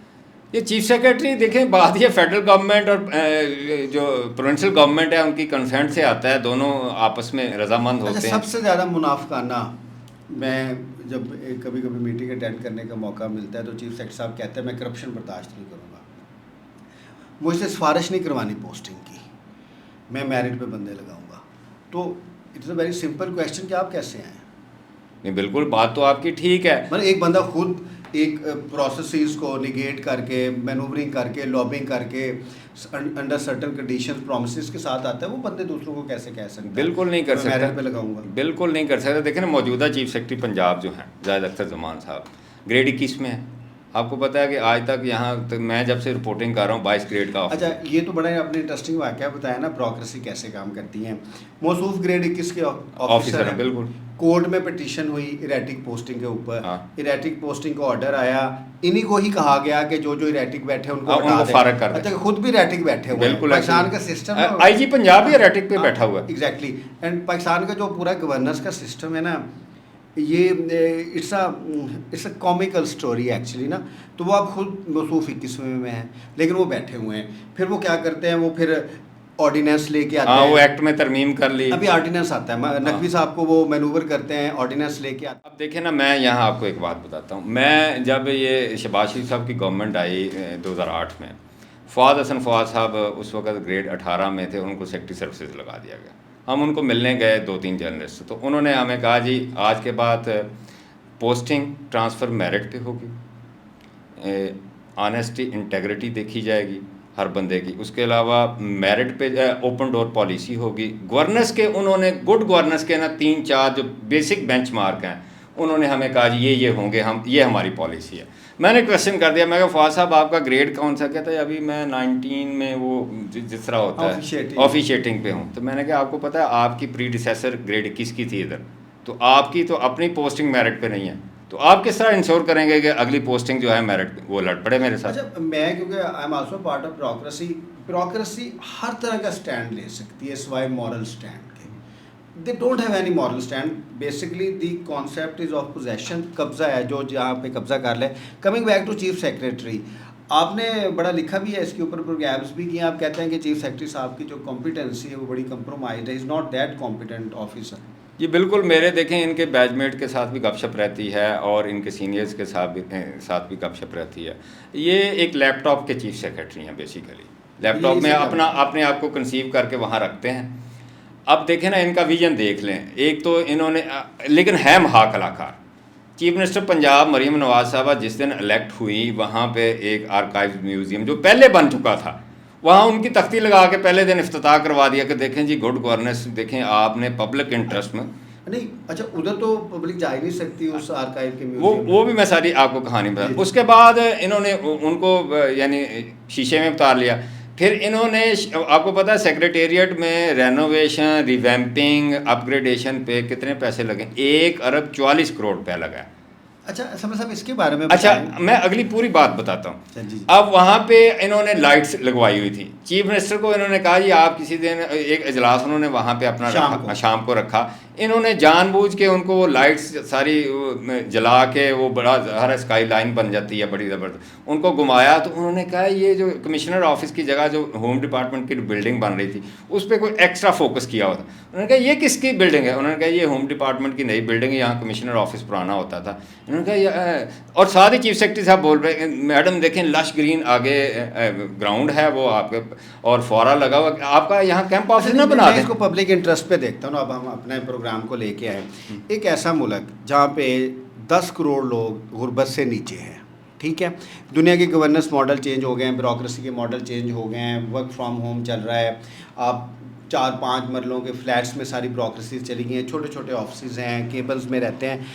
ये चीफ सेक्रेटरी देखें, बात ये फेडरल गवर्नमेंट और जो प्रोविंशियल गवर्नमेंट है उनकी कंसेंट से आता है, दोनों आपस में रजामंद होते हैं। सबसे ज़्यादा मुनाफकाना, मैं जब कभी कभी मीटिंग अटेंड करने का मौका मिलता है तो चीफ सेक्रेटरी साहब कहते हैं मैं करप्शन बर्दाश्त नहीं करूँगा, मुझसे सिफारिश नहीं करवानी पोस्टिंग की, मैं मेरिट पे बंदे लगाऊंगा। तो it's a very simple question कि आप कैसे आए? नहीं बिल्कुल, बात तो आपकी ठीक है। मतलब एक बंदा खुद एक प्रोसेसेस को निगेट करके, मैनूवरिंग करके, लॉबिंग करके, अंडर सर्टन कंडीशंस प्रोमिसेस के साथ आता है, वो बंदे दूसरों को कैसे कह सकते हैं? बिल्कुल नहीं कर सकता, मेरिट पे लगाऊंगा, बिल्कुल नहीं कर सकता। देखें ना, मौजूदा चीफ सेक्रेटरी पंजाब जो हैं जाहिद अख्तर जमान साहब, ग्रेड 21 में है। आपको पता है कि आज तक यहाँ तक मैं जब से रिपोर्टिंग कर रहा हूँ 22 ग्रेड का। अच्छा, ये तो बड़ा आपने इंटरेस्टिंग वाकया बताया ना, ब्यूरोक्रेसी कैसे काम करती है। मौसूफ ग्रेड 21 के ऑफिसर हैं, बिल्कुल। कोर्ट में पिटीशन हुई इरेटिक पोस्टिंग के ऊपर, हाँ। इरेटिक पोस्टिंग का ऑर्डर आया, इन्हीं को ही कहा गया कि जो जो इरेटिक बैठे उनको उनको फारग कर दें। अच्छा, खुद भी इरेटिक बैठे हुए हैं। बिल्कुल, पाकिस्तान का सिस्टम, आईजी पंजाब भी इरेटिक पे बैठा हुआ है। एग्जैक्टली। एंड पाकिस्तान का जो पूरा गवर्नेंस का सिस्टम है ना, ये it's a comical story actually ना। तो वो आप खुद मौसूफ 21वें में हैं, लेकिन वो बैठे हुए हैं। फिर वो क्या करते हैं, वो फिर ऑर्डिनेंस लेके आते हैं। वो एक्ट में तरमीम कर ली, अभी ऑर्डिनेंस आता है, नकवी साहब को वो मैनूवर करते हैं, ऑर्डिनेंस लेके आते हैं। अब देखें ना, मैं यहाँ आपको एक बात बताता हूँ। मैं जब ये शहबाज शरीफ साहब की गवर्नमेंट आई 2008 में, फवाद हसन फवाद साहब उस वक्त ग्रेड 18 में थे, उनको सेक्रेटरी सर्विसेज लगा दिया गया। हम उनको मिलने गए 2-3 जर्नलिस्ट, तो उन्होंने हमें कहा जी आज के बाद पोस्टिंग ट्रांसफ़र मेरिट पे होगी, ऑनेस्टी इंटेग्रिटी देखी जाएगी हर बंदे की, उसके अलावा मेरिट पे ओपन डोर पॉलिसी होगी। गवर्नेंस के उन्होंने, गुड गवर्नेंस के ना 3-4 जो बेसिक बेंचमार्क हैं, उन्होंने हमें कहा जी ये होंगे, हम ये हमारी पॉलिसी है। मैंने क्वेश्चन कर दिया, मैं कहा फवाद साहब आपका ग्रेड कौन सा? कहता है अभी मैं 19 में वो जिस तरह होता है ऑफिशिएटिंग पे हूँ। तो मैंने कहा आपको पता है आपकी प्रीडिसेसर ग्रेड 21 की थी इधर, तो आपकी तो अपनी पोस्टिंग मेरिट पे नहीं है, तो आप किस तरह इंश्योर करेंगे कि अगली पोस्टिंग जो है मेरिट पे वो लड़ पड़े मेरे साथ? अच्छा, मैं क्योंकि I am also part of bureaucracy हर तरह का स्टैंड ले सकती है सिवाय मॉरल स्टैंड के। They don't have any moral stand. Basically the concept is of possession, कब्जा है, जो जहाँ पे कब्जा कर ले। Coming back to chief secretary, आपने बड़ा लिखा भी है इसके ऊपर, प्रोग्राम्स भी किए। आप कहते हैं कि चीफ सेक्रेटरी साहब की जो कॉम्पिटेंसी है वो बड़ी कंप्रोमाइज है, is not that competent officer. जी बिल्कुल, मेरे देखें इनके बैचमेट के साथ भी गपशप रहती है और इनके सीनियर्स के साथ भी गपशप रहती है। ये एक लैपटॉप के चीफ सेक्रेटरी हैं बेसिकली, लैपटॉप में अपने आप को कंसीव करके वहाँ रखते हैं। अब देखें ना, इनका विजन देख लें। एक तो इन्होंने, लेकिन है महा कलाकार। चीफ मिनिस्टर पंजाब मरीम नवाज साहबा जिस दिन इलेक्ट हुई, वहाँ पे एक आर्काइव म्यूज़ियम जो पहले बन चुका था, वहाँ उनकी तख्ती लगा के पहले दिन इफ्तिताह करवा दिया कि देखें जी गुड गवर्नेंस, देखें आपने पब्लिक इंटरेस्ट में नहीं। अच्छा, उधर तो पब्लिक जा ही नहीं सकती उस आर्काइव के म्यूजियम वो भी मैं सारी आपको कहानी बता। उसके बाद इन्होंने उनको यानी शीशे में उतार लिया। फिर इन्होंने, आपको पता है सेक्रेटेरिएट में रेनोवेशन, रिवैम्पिंग, अपग्रेडेशन पे कितने पैसे लगे? 1 अरब 44 करोड़ रुपया लगा। अच्छा साहब, इसके बारे में अच्छा, मैं अगली पूरी बात बताता हूँ। जी। अब वहाँ पे इन्होंने लाइट्स लगवाई हुई थी। चीफ मिनिस्टर को इन्होंने कहा जी आप किसी दिन एक इजलास उन्होंने वहाँ पे अपना शाम को रखा। इन्होंने जानबूझ के उनको वो लाइट्स सारी जला के, वो बड़ा हर स्काई लाइन बन जाती है बड़ी ज़बरदस्त, उनको घुमाया। तो उन्होंने कहा ये जो कमिश्नर ऑफिस की जगह जो होम डिपार्टमेंट की बिल्डिंग बन रही थी उस पर कोई एक्स्ट्रा फोकस किया हुआ था। उन्होंने कहा ये किसकी बिल्डिंग है? उन्होंने कहा ये होम डिपार्टमेंट की नई बिल्डिंग है, यहाँ कमिश्नर ऑफिस पुराना होता था। उन्होंने कहा और साथ ही चीफ सेक्रेटरी साहब बोल रहे हैं मैडम देखें लश ग्रीन आगे ग्राउंड है वो आपके, और फौरा लगा हुआ, आपका यहाँ कैंप ऑफिस ना बना दें। इसको पब्लिक इंटरेस्ट पे देखता हूँ ना। अब हम अपने प्रोग्राम को लेके आए, एक ऐसा मुल्क जहाँ पे 10 करोड़ लोग गुर्बत से नीचे हैं, ठीक है। दुनिया के गवर्नेंस मॉडल चेंज हो गए हैं, ब्यूरोक्रेसी के मॉडल चेंज हो गए हैं, वर्क फ्रॉम होम चल रहा है, आप 4-5 मरलों के फ्लैट्स में सारी ब्यूरोक्रेसी चली गई हैं, छोटे छोटे ऑफिस हैं, केबल्स में रहते हैं।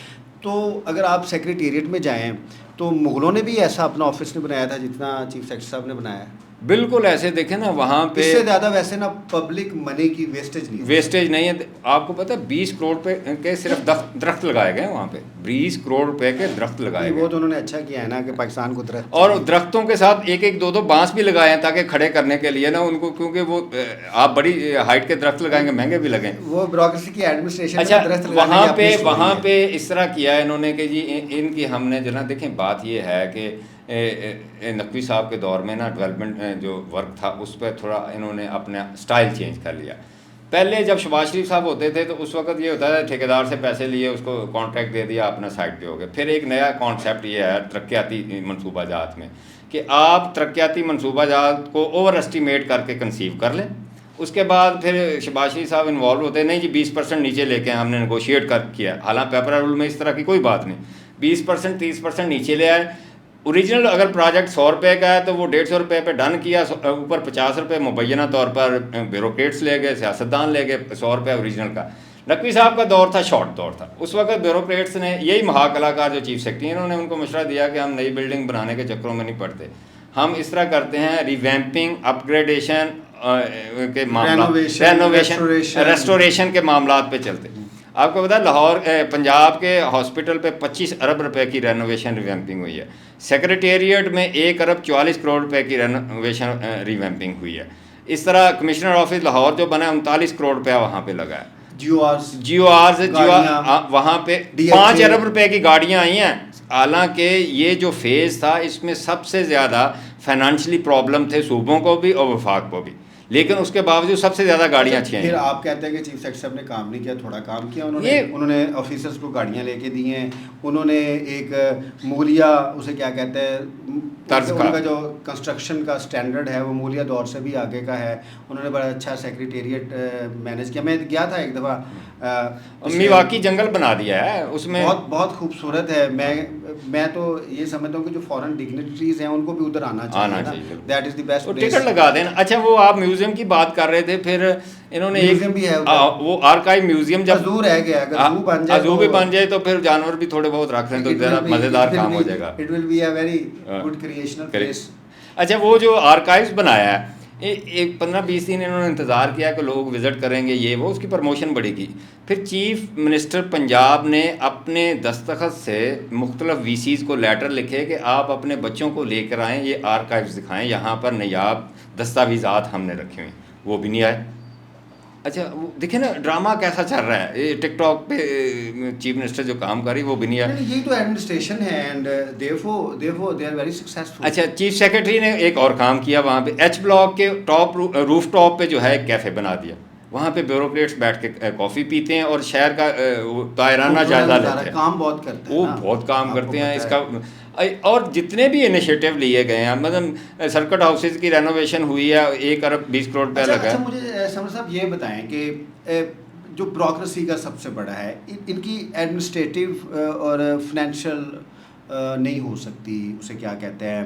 तो अगर आप सेक्रेटेरिएट में जाएं तो मुग़लों ने भी ऐसा अपना ऑफिस नहीं बनाया था जितना चीफ सेक्रेटरी साहब ने बनाया है। बिल्कुल ऐसे देखें ना वहाँ पे इससे ज़्यादा वैसे ना पब्लिक मनी की वेस्टेज नहीं वेस्टेज नहीं है। आपको पता है 20 करोड़ पे के सिर्फ दरख्त लगाए गए हैं वहाँ पे, 20 करोड़ रुपए के दरख्त लगाए नहीं, गए। वो तो उन्होंने अच्छा किया है ना कि पाकिस्तान को दरख्त और चाहिए। दरख्तों के साथ एक एक दो दो बांस भी लगाए हैं ताकि खड़े करने के लिए ना उनको, क्योंकि वो आप बड़ी हाइट के दरख्त लगाएंगे महंगे भी लगें। वो ब्यूरोक्रेसी की एडमिनिस्ट्रेशन अच्छा, में दरख्त लगाने की अपनी स्टोरी वहाँ है। पे इस तरह किया है इन्होंने कि जी इनकी हमने जो ना देखें, बात ये है कि नकवी साहब के दौर में ना डेवलपमेंट जो वर्क था उस पर थोड़ा इन्होंने अपना स्टाइल चेंज कर लिया। पहले जब शहबाज शरीफ साहब होते थे तो उस वक्त ये होता था ठेकेदार से पैसे लिए, उसको कॉन्ट्रैक्ट दे दिया, अपना साइड पे हो गए। फिर एक नया कॉन्सेप्ट ये है तरक्याती मनसूबा जात में कि आप तरक्याती मनसूबा जात को ओवर एस्टिमेट करके कंसीव कर लें, उसके बाद फिर शहबाज शरीफ साहब इन्वॉल्व होते हैं, नहीं जी 20% नीचे लेके हमने नेगोशिएट कर किया। हालांकि पेपर रूल में इस तरह की कोई बात नहीं, 20% 30% नीचे ले आए। ओरिजिनल अगर प्रोजेक्ट 100 रुपये का है तो वो 150 रुपये पे डन किया, ऊपर 50 रुपये मुबैना तौर पर ब्यूरोक्रेट्स ले गए, सियासतदान ले गए, 100 रुपये ओरिजिनल का। नकवी साहब का दौर था, शॉर्ट दौर था, उस वक्त ब्यूरोक्रेट्स ने, यही महाकलाकार जो चीफ सेक्रेटरी हैं, इन्होंने उनको मशवरा दिया कि हम नई बिल्डिंग बनाने के चक्करों में नहीं पड़ते, हम इस तरह करते हैं रिवैम्पिंग, अपग्रेडेशन के मामला, रेनोवेशन, रेस्टोरेशन के मामला पे चलते। आपको पता है लाहौर पंजाब के हॉस्पिटल पे 25 अरब रुपए की रेनोवेशन रिवैम्पिंग हुई है। सेक्रेटेरिएट में 1 अरब 44 करोड़ रुपए की रेनोवेशन रिवैम्पिंग हुई है। इस तरह कमिश्नर ऑफिस लाहौर जो बना है 39 करोड़ रुपया वहाँ पे लगा है। जियो वहाँ पे 5 अरब रुपए की गाड़ियाँ आई हैं। हालांकि ये जो फेज़ था इसमें सबसे ज़्यादा फाइनेंशियली प्रॉब्लम थे सूबों को भी और वफाक को भी, लेकिन उसके बावजूद सबसे ज़्यादा गाड़ियाँ अच्छी हैं। फिर आप कहते हैं कि चीफ सेक्रेटरी साहब ने काम नहीं किया, थोड़ा काम किया उन्होंने ऑफिसर्स को गाड़ियाँ लेके दी हैं, उन्होंने एक मूलिया, उसे क्या कहते हैं, उनका जो कंस्ट्रक्शन का स्टैंडर्ड है वो मूलिया दौर से भी आगे का है। उन्होंने बड़ा अच्छा सेक्रेटेरिएट मैनेज किया। मैं गया था एक दफ़ा, मिवाकी जंगल बना दिया है उसमें, बहुत खूबसूरत है। मैं तो ये समझता हूँ कि जो फॉरेन डिग्निटरीज हैं उनको भी उधर आना चाहिए। That is the best place. Ticket लगा देना। अच्छा, वो आप म्यूजियम की बात कर रहे थे, फिर इन्होंने म्यूजियम भी है वो आर्काइव म्यूजियम, जब ज़ू रह गया, अगर ज़ू बन जाए तो फिर जानवर भी थोड़े बहुत रख लें तो ज़रा मज़ेदार काम हो जाएगा। It will be a very good creational place. अच्छा, वो जो आर्काइव्स बनाया है, एक 15-20 दिन इन्होंने इंतज़ार किया कि लोग विज़िट करेंगे, ये वो, उसकी प्रमोशन बड़ी की। फिर चीफ मिनिस्टर पंजाब ने अपने दस्तखत से मुख्तलिफ वीसीज़ को लेटर लिखे कि आप अपने बच्चों को लेकर आएँ, ये आर्काइव्स दिखाएँ, यहाँ पर नायाब दस्तावेज़ात हमने रखे हुए हैं। वो भी नहीं आए। अच्छा, वो देखिए ना ड्रामा कैसा चल रहा है, ये टिकटॉक पे चीफ मिनिस्टर जो काम कर रही है वो भी नहीं है। यही तो एडमिनिस्ट्रेशन है and therefore they are very successful. अच्छा, चीफ सेक्रेटरी ने एक और काम किया, वहाँ पे एच ब्लॉक के रूफ टॉप पे जो है एक कैफ़े बना दिया। वहाँ पे ब्यूरोक्रेट्स बैठ के कॉफ़ी पीते हैं और शहर का तायराना जायजा लेते हैं। काम बहुत करते हैं, वो बहुत काम करते हैं इसका। और जितने भी इनिशिएटिव लिए गए हैं, मतलब सर्किट हाउसेज की रेनोवेशन हुई है, 1 अरब 20 करोड़ रुपया लगा है। अच्छा, मुझे समर साहब ये बताएं कि जो ब्यूरोक्रेसी का सबसे बड़ा है, इनकी एडमिनिस्ट्रेटिव और फाइनेंशियल नहीं हो सकती, उसे क्या कहते हैं,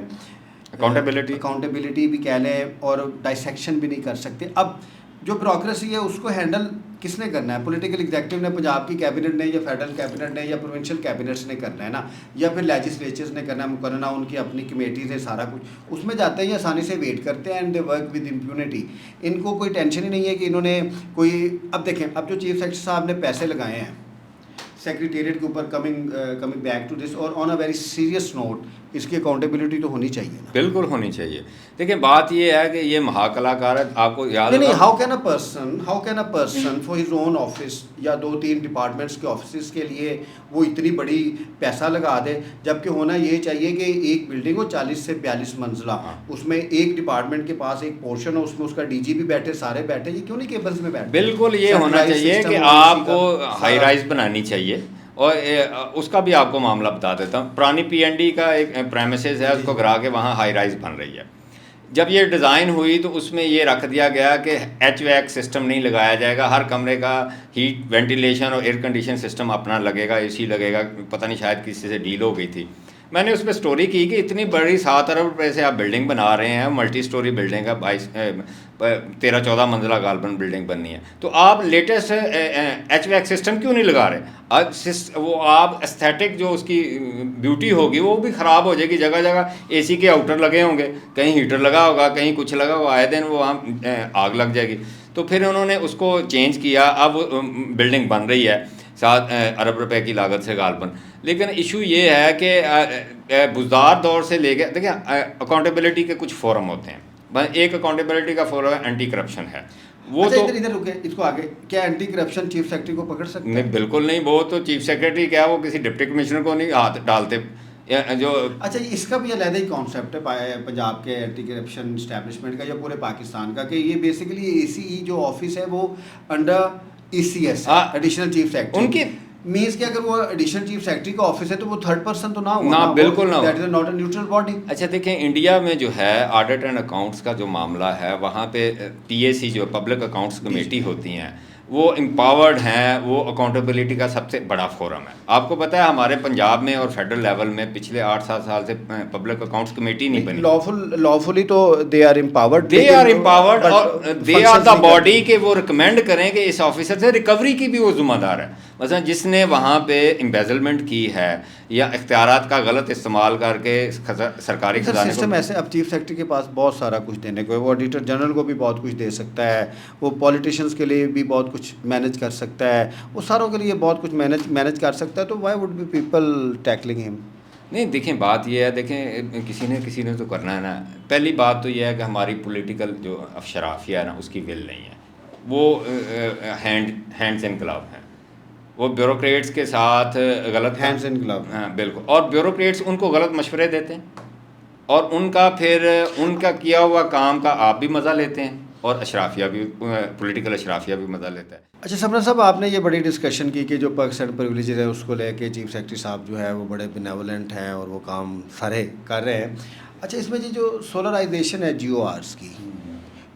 अकाउंटेबिलिटी भी कह लें, और डाइसेक्शन भी नहीं कर सकते। अब जो ब्यूरोक्रेसी है उसको हैंडल किसने करना है? पॉलिटिकल एग्जीक्यूटिव ने, पंजाब की कैबिनेट ने, या फेडरल कैबिनेट ने, या प्रोविंशियल कैबिनेट्स ने करना है ना, या फिर लेजिस्लेचर्स ने करना है, मुकर्रना उनकी अपनी कमेटीज है, सारा कुछ उसमें जाते हैं, आसानी से वेट करते हैं and they work with impunity. इनको कोई टेंशन ही नहीं है कि इन्होंने कोई, अब देखें, अब जो चीफ सेक्रेटरी साहब ने पैसे लगाए हैं सेक्रेटेरिएट के ऊपर, कमिंग बैक टू दिस, और on a very serious note, इसकी अकाउंटेबिलिटी तो होनी चाहिए ना। बिल्कुल होनी चाहिए। देखिए, बात ये है कि ये महाकलाकार है, आपको याद नहीं, how can a person for his own office या 2-3 डिपार्टमेंट्स के ऑफिस के लिए वो इतनी बड़ी पैसा लगा दे, जबकि होना ये चाहिए कि एक बिल्डिंग हो 40 से 42 मंजिला, उसमें एक डिपार्टमेंट के पास एक पोर्शन हो, उसमें उसका डीजी भी बैठे, सारे बैठे, ये क्यों नहीं केबल्स में बैठे? बिल्कुल ये होना चाहिए कि आपको हाई राइज बनानी चाहिए। और उसका भी आपको मामला बता देता हूँ। पुरानी पीएनडी का एक प्रेमिसेस है, उसको गिरा के वहाँ हाई राइज बन रही है। जब ये डिज़ाइन हुई तो उसमें ये रख दिया गया कि HVAC सिस्टम नहीं लगाया जाएगा, हर कमरे का हीट, वेंटिलेशन और एयर कंडीशन सिस्टम अपना लगेगा, AC लगेगा। पता नहीं शायद किसी से डील हो गई थी। मैंने उस पर स्टोरी की कि इतनी बड़ी 7 अरब रुपए से आप बिल्डिंग बना रहे हैं, मल्टी स्टोरी बिल्डिंग है, 13-14 मंजिला गालबन बिल्डिंग बननी है, तो आप लेटेस्ट HVAC सिस्टम क्यों नहीं लगा रहे? अब वो आप एस्थेटिक जो उसकी ब्यूटी होगी वो भी ख़राब हो जाएगी। जगह जगह AC के आउटर लगे होंगे, कहीं हीटर लगा होगा, कहीं कुछ लगा होगा, आए दिन वो आग लग जाएगी। तो फिर उन्होंने उसको चेंज किया, अब बिल्डिंग बन रही है 7 अरब रुपए की लागत से गालबन। लेकिन इशू ये है कि बुज़दार दौर से लेके देखिए अकाउंटेबिलिटी के कुछ फोरम होते हैं। एक अकाउंटेबिलिटी का फोरम है, एंटी करप्शन है वो। अच्छा, तो इधर रुके, इसको आगे, क्या एंटी करप्शन चीफ सेक्रेटरी को पकड़ सकते हैं? नहीं, बिल्कुल नहीं। वो तो चीफ सेक्रेटरी क्या, वो किसी डिप्टी कमिश्नर को नहीं हाथ डालते जो। अच्छा, इसका भी अलग ही कॉन्सेप्ट है पंजाब के एंटी करप्शन इस्टेब्लिशमेंट का या पूरे पाकिस्तान का, कि ये बेसिकली ACE जो ऑफिस है वो अंडर ECS है, एडिशनल चीफ सेक्रेटरी। उनकी मीन्स कि अगर वो एडिशनल चीफ सेक्रेटरी का ऑफिस है तो वो थर्ड पर्सन तो ना हुआ ना, बिल्कुल ना, that is not a neutral body. अच्छा देखें, इंडिया में जो है ऑडिट एंड अकाउंट्स का जो मामला है, वहाँ पे PAC जो पब्लिक अकाउंट्स कमेटी होती हैं वो एम्पावर्ड हैं, वो अकाउंटेबिलिटी का सबसे बड़ा फोरम है। आपको पता है हमारे पंजाब में और फेडरल लेवल में पिछले 8-7 साल से पब्लिक अकाउंट्स कमेटी नहीं बनी। लॉफुली तो दे आर एम्पावर्ड, और दे आर द बॉडी के वो रिकमेंड करें कि इस ऑफिसर से रिकवरी की भी वो जिम्मेदार है। मतलब जिसने वहाँ पे एम्बेजलमेंट की है या इख्तियारात का गलत इस्तेमाल करके सरकारी खजाने सिस्टम ऐसे, अब चीफ सेक्रेटरी के पास बहुत सारा कुछ देने को है, वो ऑडिटर जनरल को भी बहुत कुछ दे सकता है, वो पॉलिटिशियंस के लिए भी बहुत कुछ मैनेज कर सकता है, वो सारों के लिए बहुत कुछ मैनेज कर सकता है, तो why would be people tackling him? नहीं देखें, बात यह है, देखें किसी ने तो करना है ना। पहली बात तो यह है कि हमारी पॉलिटिकल जो अफशराफिया है ना, उसकी विल नहीं है, वो हैंड्स इन ग्लव हैं, वो ब्यूरोक्रेट्स के साथ गलत हैंड्स इन ग्लव। हाँ बिल्कुल। और ब्यूरोक्रेट्स उनको गलत मशवरे देते हैं और उनका फिर उनका किया हुआ काम का आप भी मज़ा लेते हैं और अशराफिया भी, पॉलिटिकल अशराफिया भी मज़ा लेता है। अच्छा समरा साहब, आपने ये बड़ी डिस्कशन की कि जो पर्क्स एंड प्रिविलेजेस है उसको लेके चीफ सेक्रेटरी साहब जो है वो बड़े बेनेवलेंट हैं और वो काम सारे कर रहे हैं। अच्छा, इसमें ये जो सोलराइजेशन है GORs की,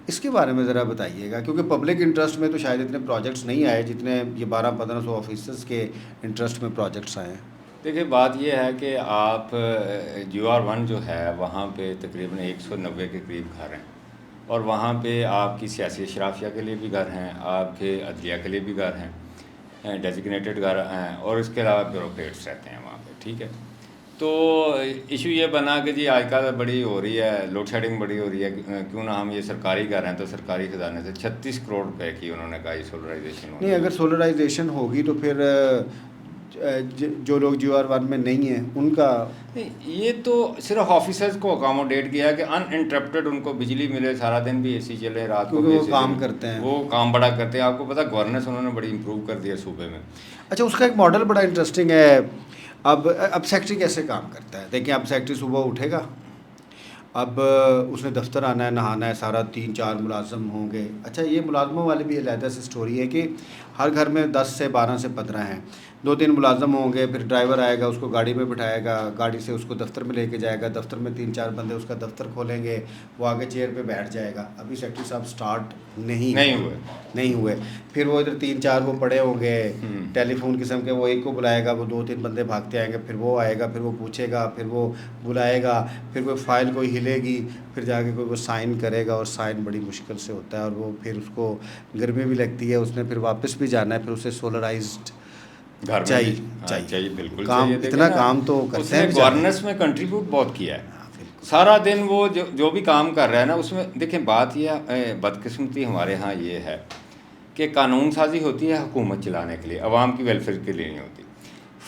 इसके बारे में ज़रा बताइएगा, क्योंकि पब्लिक इंटरेस्ट में तो शायद इतने प्रोजेक्ट्स नहीं आए जितने ये 1200-1500 ऑफिसर्स के इंटरेस्ट में प्रोजेक्ट्स आए हैं। देखिए, बात यह है कि आप GOR1 जो है वहाँ पे तकरीबन 190 के करीब घर हैं और वहाँ पे आपकी सियासी अशराफिया के लिए भी घर हैं, आपके अदलिया के लिए भी घर हैं, डेजिग्नेटेड घर हैं, और इसके अलावा ब्यूरोक्रेट्स रहते हैं वहाँ पे, ठीक है। तो इशू ये बना कि जी आजकल बड़ी हो रही है, लोड शेडिंग बड़ी हो रही है, क्यों ना हम ये सरकारी घर हैं तो सरकारी ख़जाने से 36 करोड़ रुपए की उन्होंने कहा ये सोलराइजेशन नहीं, अगर सोलराइजेशन होगी तो फिर जो लोग GOR1 में नहीं हैं उनका नहीं, ये तो सिर्फ ऑफिसर्स को अकोमोडेट किया है कि अनइंटरप्टेड उनको बिजली मिले, सारा दिन भी AC चले, रात को भी वो काम करते हैं, वो काम बड़ा करते हैं। आपको पता गवर्नेंस उन्होंने बड़ी इंप्रूव कर दिया सूबे में। अच्छा, उसका एक मॉडल बड़ा इंटरेस्टिंग है। अब सेक्रेटरी कैसे काम करता है? देखिए, अब सेक्रेटरी सुबह उठेगा, अब उसने दफ्तर आना है, नहाना है, सारा 3-4 मुलाजम होंगे। अच्छा, ये मुलाजमों वाली भी अलहदा से स्टोरी है कि हर घर में 10 से 12 से 15 हैं, 2-3 मुलाजम होंगे, फिर ड्राइवर आएगा, उसको गाड़ी में बिठाएगा, गाड़ी से उसको दफ्तर में लेके जाएगा, दफ्तर में 3-4 बंदे उसका दफ्तर खोलेंगे, वो आगे चेयर पे बैठ जाएगा। अभी सेक्रेटरी साहब स्टार्ट नहीं हुए, फिर वो इधर 3-4 वो पड़े होंगे टेलीफोन किस्म के, वो एक को बुलाएगा, वो 2-3 बंदे भागते आएंगे, फिर वो आएगा, फिर वो पूछेगा, फिर वो बुलाएगा, फिर कोई फाइल कोई हिलेगी, फिर जाके कोई वो साइन करेगा, और साइन बड़ी मुश्किल से होता है, और वो फिर उसको गर्मी भी लगती है, उसने फिर वापस भी जाना है, फिर उसे सोलराइज्ड घर चाहिए बिल्कुल काम, इतना काम तो करते हैं। गवर्नेंस में कंट्रीब्यूट बहुत किया है, सारा दिन वो जो भी काम कर रहा है ना उसमें। देखें, बात यह बदकिस्मती हमारे यहाँ ये है कि कानून साजी होती है हुकूमत चलाने के लिए, अवाम की वेलफेयर के लिए नहीं होती।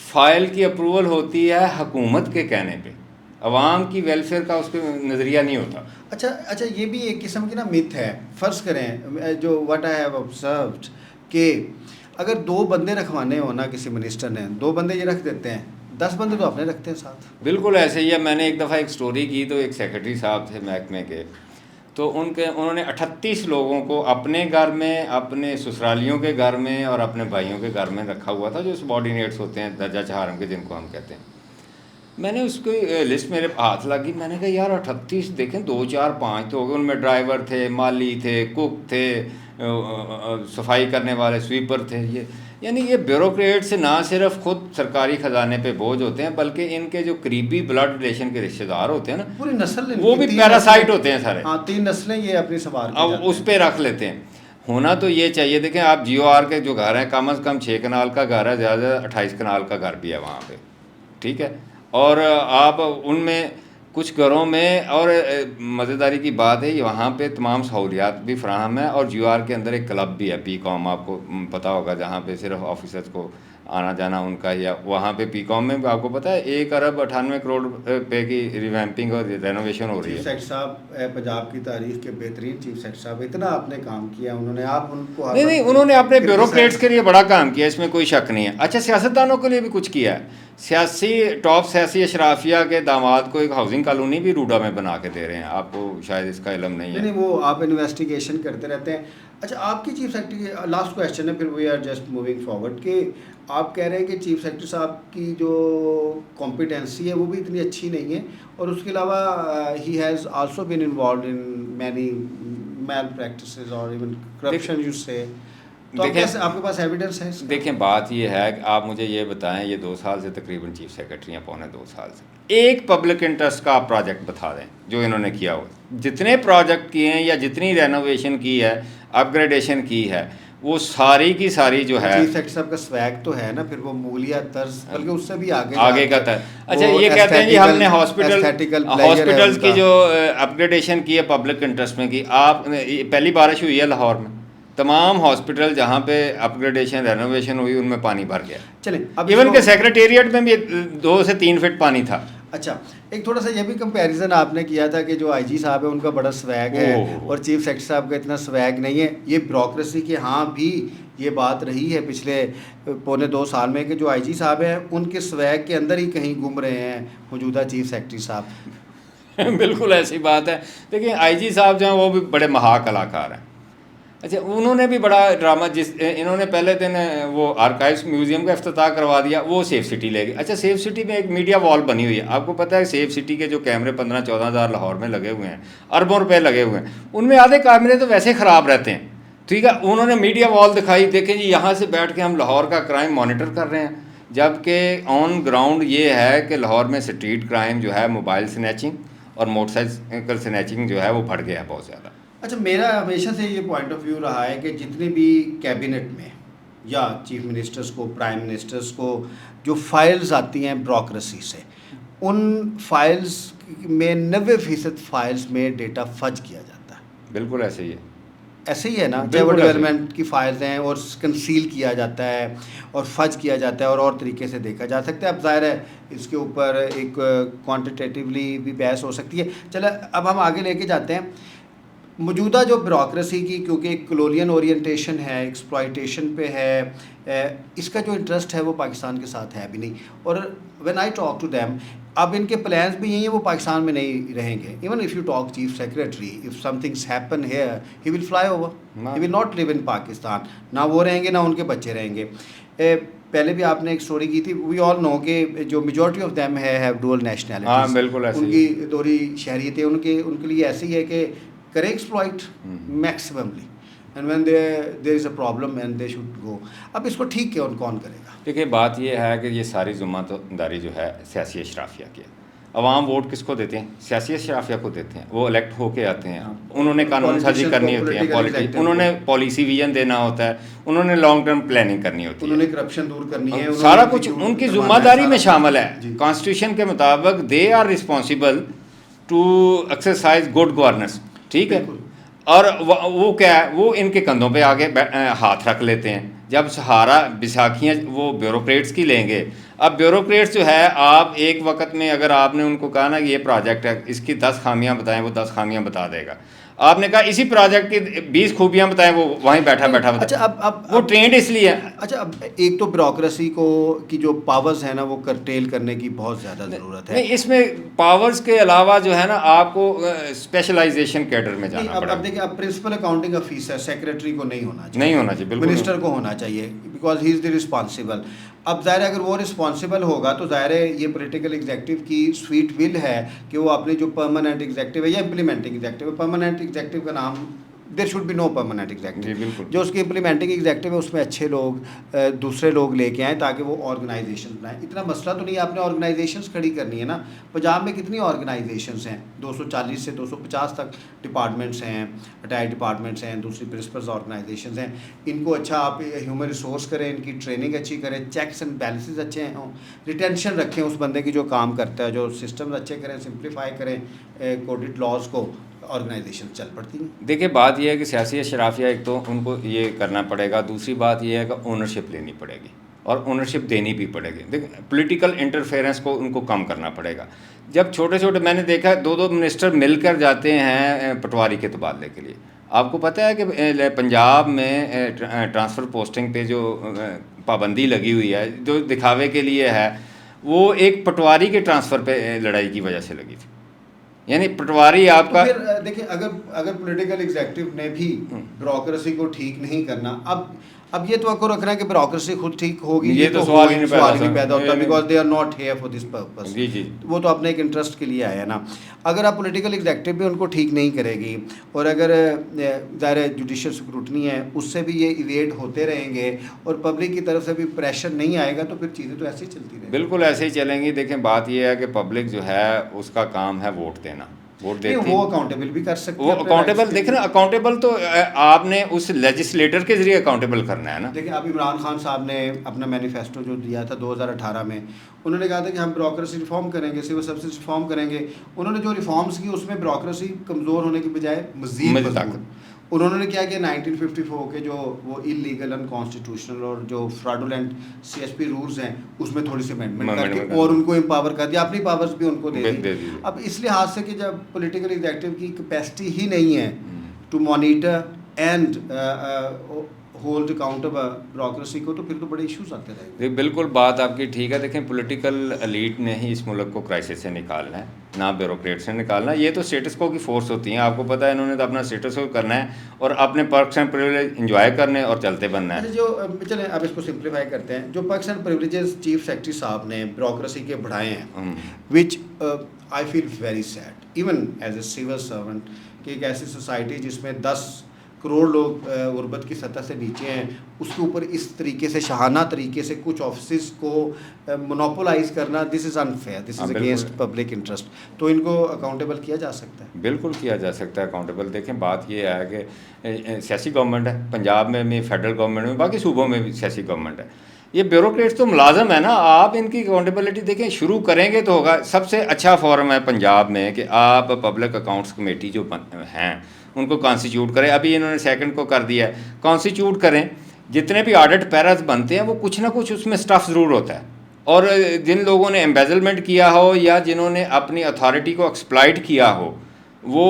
फ़ाइल की अप्रूवल होती है हुकूमत के कहने पे, अवाम की वेलफेयर का उसके नज़रिया नहीं होता। अच्छा, ये भी एक किस्म की ना मिथ है। फ़र्ज़ करें जो व्हाट आई हैव ऑब्जर्व्ड कि अगर 2 बंदे रखवाने हो ना किसी मिनिस्टर ने, 2 बंदे ये रख देते हैं, 10 बंदे तो अपने रखते हैं साथ। बिल्कुल ऐसे ही है। मैंने एक दफ़ा एक स्टोरी की, तो एक सेक्रेटरी साहब थे महकमे के, तो उन्होंने 38 लोगों को अपने घर में, अपने ससुरालियों के घर में और अपने भाइयों के घर में रखा हुआ था, जो सबॉर्डिनेट्स होते हैं, दर्जा चहारम के जिनको हम कहते हैं। मैंने उसको लिस्ट मेरे हाथ लगी, मैंने कहा यार 38 देखें, 2, 4, 5 तो हो गए, उनमें ड्राइवर थे, माली थे, कुक थे, सफाई करने वाले स्वीपर थे ये। यानी ये ब्यूरोक्रेट से ना सिर्फ खुद सरकारी खजाने पे बोझ होते हैं, बल्कि इनके जो करीबी ब्लड रिलेशन के रिश्तेदार होते हैं ना, पूरी नस्ल वो भी पैरासाइट होते हैं सारे। हाँ, 3 नस्लें ये अपनी संभाल के अब जाते उस पे रख लेते हैं। होना तो ये चाहिए, देखें आप GOR के जो घर हैं, कम से कम 6 कनाल का घर है, ज़्यादा 28 कनाल का घर भी है वहाँ पे, ठीक है। और आप उनमें कुछ घरों में, और मज़ेदारी की बात है वहाँ पे तमाम सहूलियात भी फ्राहम है, और GOR के अंदर एक क्लब भी है, PCOM, आपको पता होगा, जहाँ पे सिर्फ ऑफिसर्स को आना जाना उनका, या वहाँ पे PCOM में आपको पता है 1 अरब 98 करोड़ रुपए की रिवैम्पिंग और रेनोवेशन हो रही है। चीफ सेक्रेटरी साहब पंजाब की तारीख के बेहतरीन चीफ सेक्रेटरी साहब, इतना आपने काम किया उन्होंने, आप उनको नहीं, उन्होंने अपने ब्यूरोक्रेट्स के लिए बड़ा काम किया, इसमें कोई शक नहीं है। अच्छा, सियासतदानों के लिए भी कुछ किया है। टॉप सियासी अशराफिया के दामाद को एक हाउसिंग कॉलोनी भी रूडा में बना के दे रहे हैं, आपको शायद इसका इल्म नहीं है। नहीं, वो आप इन्वेस्टिगेशन करते रहते हैं। अच्छा, आपकी चीफ सेक्रेटरी, लास्ट क्वेश्चन है, फिर we are just moving forward, कि आप कह रहे हैं कि चीफ सेक्रेटरी साहब की जो कॉम्पिटेंसी है वो भी इतनी अच्छी नहीं है, और उसके अलावा he has also been involve in many malpractices और इवन करप्शन यू से, तो आपके पास एविडेंस है इसका? देखें, बात ये है कि आप मुझे ये बताएं, ये 2 साल से तकरीबन चीफ सेक्रेटरी हैं, पौने 2 साल से, एक पब्लिक इंटरेस्ट का आप प्रोजेक्ट बता दें जो इन्होंने किया हो। जितने प्रोजेक्ट किए हैं या जितनी रेनोवेशन की है, अपग्रेडेशन की है, वो सारी की सारी जो है, चीफ सेक्रेटरी साहब का स्वैग तो है ना, फिर वो मूलिया तर्ज, बल्कि उससे भी आगे का तर्ज। अच्छा, ये कहते हैं जी हमने हॉस्पिटल्स की जो अपग्रेडेशन की है पब्लिक इंटरेस्ट में की, आप पहली बारिश हुई है लाहौर में, तमाम हॉस्पिटल जहाँ पे अपग्रेडेशन रेनोवेशन हुई उनमें पानी भर गया। चलें, अब इवन के सेक्रेटेरिएट में भी 2 से 3 फीट पानी था। अच्छा, एक थोड़ा सा ये भी कंपैरिजन आपने किया था कि जो IG साहब है उनका बड़ा स्वैग है और चीफ सेक्रेटरी साहब का इतना स्वैग नहीं है। ये ब्यूरोक्रेसी के हाँ भी ये बात रही है पिछले पौने 2 साल में कि जो IG साहब हैं उनके स्वैग के अंदर ही कहीं घूम रहे हैं मौजूदा चीफ सेक्रेटरी साहब। बिल्कुल ऐसी बात है। देखिए, IG साहब जो हैं वो भी बड़े महाकलाकार हैं। अच्छा, उन्होंने भी बड़ा ड्रामा, इन्होंने पहले दिन वो आर्काइव्स म्यूज़ियम का इफ्तिताह करवा दिया, वो सेफ सिटी ले गए। अच्छा, सेफ सिटी में एक मीडिया वॉल बनी हुई है, आपको पता है सेफ सिटी के जो कैमरे 15-14 हज़ार लाहौर में लगे हुए हैं, अरबों रुपए लगे हुए हैं, उनमें आधे कैमरे तो वैसे ख़राब रहते हैं, ठीक है। उन्होंने मीडिया वॉल दिखाई, देखें जी यहाँ से बैठ के हम लाहौर का क्राइम मॉनिटर कर रहे हैं, जबकि ऑन ग्राउंड ये है कि लाहौर में स्ट्रीट क्राइम जो है, मोबाइल स्नैचिंग और मोटरसाइकिल स्नैचिंग जो है वो बढ़ गया है बहुत ज़्यादा। अच्छा, मेरा हमेशा से ये पॉइंट ऑफ व्यू रहा है कि जितने भी कैबिनेट में या चीफ मिनिस्टर्स को, प्राइम मिनिस्टर्स को जो फाइल्स आती हैं ब्यूरोक्रेसी से, उन फाइल्स में 90% फाइल्स में डेटा फज किया जाता है। बिल्कुल ऐसे ही है, ऐसे ही है ना, चाहे वो डेवलपमेंट की फाइल्स हैं और कंसील किया जाता है और फज किया जाता है और तरीके से देखा जा सकता है। अब ज़ाहिर है इसके ऊपर एक क्वांटिटेटिवली भी बहस हो सकती है। चलो, अब हम आगे लेके जाते हैं मौजूदा जो ब्यूरोक्रेसी की, क्योंकि एक कॉलोनियल ओरिएंटेशन है, एक्सप्लॉयटेशन पे है, इसका जो इंटरेस्ट है वो पाकिस्तान के साथ है भी नहीं। और when I talk to them, अब इनके प्लान्स भी यही है, वो पाकिस्तान में नहीं रहेंगे। Even if you talk chief secretary, if somethings happen here, he will fly over, he will not live in Pakistan. ना वो रहेंगे ना उनके बच्चे रहेंगे। पहले भी आपने एक स्टोरी की थी, वी ऑल नो कि जो majority of them have dual nationalities, बिल्कुल ऐसे उनकी दोहरी शहरियतें उनके लिए ऐसी है कि करें exploit maximally, and when there is a problem and they should go. अब इसको ठीक कौन करेगा? देखिए, बात ये है कि ये सारी ज़िम्मेदारी जो है सियासी अशराफिया की है। अवाम वोट किसको देते हैं? सियासी अशराफिया को देते हैं। वो इलेक्ट होके आते हैं, उन्होंने कानून साजी करनी होती है, उन्होंने पॉलिसी विजन देना होता है, उन्होंने लॉन्ग टर्म प्लानिंग करनी होती है, उन्होंने करप्शन दूर करनी है, सारा कुछ उनकी जिम्मेदारी में शामिल है। कॉन्स्टिट्यूशन के मुताबिक they are responsible to exercise good governance, ठीक है। और वो क्या है, वो इनके कंधों पे आगे हाथ रख लेते हैं। जब सहारा बिसाखियाँ वो ब्यूरोक्रेट्स की लेंगे, अब ब्यूरोक्रेट्स जो है, आप एक वक्त में अगर आपने उनको कहा ना कि ये प्रोजेक्ट है, इसकी 10 खामियां बताएं, वो 10 खामियां बता देगा। आपने कहा इसी प्रोजेक्ट की 20 खूबियां बताएं, वो वहीं बैठा बताए। अच्छा, अब वो ट्रेंड इसलिए है। अच्छा, अब एक तो ब्यूरोक्रेसी को की जो पावर्स है ना, वो करटेल करने की बहुत ज़्यादा ज़रूरत है। नहीं, इसमें पावर्स के अलावा जो है ना, आपको स्पेशलाइजेशन कैडर में जाना पड़ेगा। अब देखिए, अब प्रिंसिपल अकाउंटिंग ऑफिसर सेक्रेटरी को नहीं होना चाहिए, नहीं होना चाहिए, बिल्कुल मिनिस्टर को होना चाहिए, because he is the responsible. अब ज़ाहिर है अगर वो रिस्पॉन्सिबल होगा तो ज़ाहिर है ये पॉलिटिकल एग्जेक्टिव की स्वीट विल है कि वो अपने जो परमानेंट एग्जेक्टिव है या इम्प्लीमेंटिंग एग्जेक्टिव है, परमानेंट एग्जेक्टिव का नाम there should be no permanent जी एग्जेक्टिव। बिल्कुल। जो उसकी इम्प्लीमेंटिंग एग्जेक्टिव है उसमें अच्छे लोग दूसरे लोग लेके आएँ ताकि वो ऑर्गेनाइजेशन बनाएं। इतना मसला तो नहीं है, आपने ऑर्गेनाइजेशंस खड़ी करनी है ना। पंजाब में कितनी ऑर्गेनाइजेशंस हैं, 240 से 250 तक डिपार्टमेंट्स हैं, अटैच डिपार्टमेंट्स हैं, दूसरी प्रिंसिपल्स ऑर्गेनाइजेशंस हैं। इनको अच्छा आप ह्यूमन रिसोर्स करें, इनकी ट्रेनिंग अच्छी करें, चेक्स एंड बैलेंसेस अच्छे हों, रिटेंशन रखें उस बंदे की जो काम करता है, जो सिस्टम अच्छे करें, सिंप्लीफाई करें कोडिट लॉज को, ऑर्गेनाइजेशन चल पड़ती हैं। देखिए बात यह है कि सियासी अशराफिया एक तो उनको ये करना पड़ेगा, दूसरी बात यह है कि ओनरशिप लेनी पड़ेगी और ओनरशिप देनी भी पड़ेगी। देखिए पॉलिटिकल इंटरफेरेंस को उनको कम करना पड़ेगा। जब छोटे छोटे मैंने देखा 2-2 मिनिस्टर मिलकर जाते हैं पटवारी के तबादले के लिए। आपको पता है कि पंजाब में ट्रांसफ़र पोस्टिंग पे जो पाबंदी लगी हुई है, जो दिखावे के लिए है, वो एक पटवारी के ट्रांसफ़र पे लड़ाई की वजह से लगी थी। यानी पटवारी आपका तो फिर देखिए, अगर पॉलिटिकल एग्जेक्टिव ने भी ब्यूरोक्रेसी को ठीक नहीं करना, अब ये तो आपको रखना है कि ब्यूरोक्रेसी खुद ठीक होगी, ये तो सवाल ही नहीं पैदा होता, because they are not here for this purpose. जी जी। वो तो अपने एक इंटरेस्ट के लिए आया है ना। अगर आप पॉलिटिकल एग्जेक्टिव भी उनको ठीक नहीं करेगी और अगर ज़ाहिर जुडिशल स्क्रूटनी है उससे भी ये इवेड होते रहेंगे और पब्लिक की तरफ से भी प्रेशर नहीं आएगा, तो फिर चीज़ें तो ऐसे ही चलती रहेंगी। बिल्कुल ऐसे ही चलेंगी। देखें बात यह है कि पब्लिक जो है उसका काम है वोट देना, वोट देती वो अकाउंटेबल भी कर सकते वो हैं, अकाउंटेबल देखें ना, अकाउंटेबल तो आपने उस लेजिस्लेटर के जरिए अकाउंटेबल करना है ना। देखिए अब इमरान खान साहब ने अपना मैनिफेस्टो जो दिया था 2018 में, उन्होंने कहा था कि हम ब्यूरोक्रेसी रिफॉर्म करेंगे, सिविल सर्विस रिफॉर्म करेंगे। उन्होंने जो रिफॉर्म्स की उसमें ब्यूरोक्रेसी कमज़ोर होने की बजाय मज़ीद मजबूत। उन्होंने क्या किया, 1954 के जो वो इलीगल अनकॉन्स्टिट्यूशनल और जो फ्रॉडुलेंट CSP रूल्स हैं उसमें थोड़ी सी अमेंडमेंट करके और उनको एम्पावर कर दिया, अपनी पावर्स भी उनको दे दी। अब इस लिहाज से कि जब पॉलिटिकल एग्जेक्टिव की कैपेसिटी ही नहीं है to monitor and hold accountable bureaucracy को, तो फिर तो बड़े इश्यूज आते रहेंगे। बिल्कुल बात आपकी ठीक है। देखें पॉलिटिकल एलीट ने ही इस मुल्क को क्राइसिस से निकालना है, ना ब्यूरोक्रेट से निकालना। ये तो स्टेटस को की फोर्स होती हैं, आपको पता है। इन्होंने तो अपना स्टेटस को करना है और अपने पर्क्स एंड प्रिविलेज इंजॉय करने और चलते बनना है। जो चलें अब इसको सिंप्लीफाई करते हैं, जो perks and privileges chief secretary साहब ने ब्यूरोक्रेसी के बढ़ाए हैं, which I feel very sad even as a civil servant, कि एक ऐसी सोसाइटी जिसमें 10 करोड़ लोग गुर्बत की सतह से नीचे हैं, उसके ऊपर इस तरीके से शहाना तरीके से कुछ ऑफिस को मोनोपोलाइज करना, this is unfair, this is against public interest. तो इनको अकाउंटेबल किया जा सकता है, बिल्कुल किया जा सकता है अकाउंटेबल। देखें बात ये है कि सियासी गवर्नमेंट है, पंजाब में भी फेडरल गवर्नमेंट में, बाकी सूबों में भी सियासी गवर्नमेंट है। ये ब्यूरोक्रेट्स तो मुलाजम है ना, आप इनकी अकाउंटेबिलिटी देखें शुरू करेंगे तो होगा। सबसे अच्छा फॉरम है पंजाब में कि आप पब्लिक अकाउंट्स कमेटी जो हैं उनको कॉन्स्टिट्यूट करें। अभी इन्होंने सेकंड को कर दिया है, कॉन्स्टिट्यूट करें। जितने भी ऑडिट पैराज बनते हैं वो कुछ ना कुछ उसमें स्टफ़ ज़रूर होता है, और जिन लोगों ने एम्बेजलमेंट किया हो या जिन्होंने अपनी अथॉरिटी को एक्सप्लॉइट किया हो वो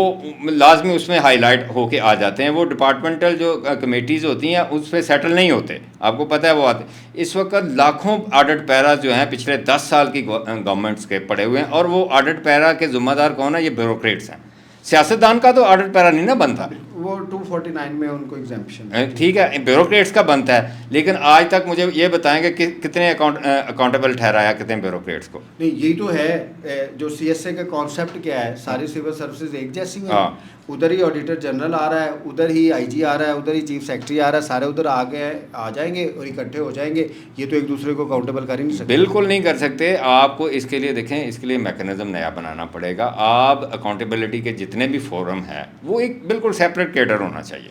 लाजमी उसमें हाईलाइट होके आ जाते हैं। वो डिपार्टमेंटल जो कमेटीज़ होती हैं उस पर सेटल नहीं होते, आपको पता है वो आते। इस वक्त लाखों ऑडिट पैरा जो हैं पिछले 10 साल की गवर्नमेंट्स के पड़े हुए हैं, और वो ऑडिट पैरा के ज़िम्मेदार कौन है? ये ब्यूरोक्रेट्स हैं। सियासतदान का तो ऑडिट पैरा नहीं ना बनता, वो 249 में उनको एग्जेम्पशन, ठीक है, ब्यूरोक्रेट्स का बनता है। लेकिन आज तक मुझे ये बताएंगे कि कितने अकाउंटेबल ठहराया कितने ब्यूरोक्रेट्स को? नहीं, यही तो है जो CSA का कॉन्सेप्ट क्या है, सारी सिविल सर्विसेज एक जैसी हैं। उधर ही ऑडिटर जनरल आ रहा है, उधर ही IG आ रहा है, उधर ही चीफ सेक्रेटरी आ रहा है, सारे उधर आ जाएंगे और इकट्ठे हो जाएंगे। ये तो एक दूसरे को अकाउंटेबल कर ही नहीं सकते। बिल्कुल नहीं कर सकते। आपको इसके लिए देखें, इसके लिए मैकेनिज्म नया बनाना पड़ेगा। आप अकाउंटेबिलिटी के जितने भी फोरम हैं वो एक बिल्कुल सेपरेट कैडर होना चाहिए,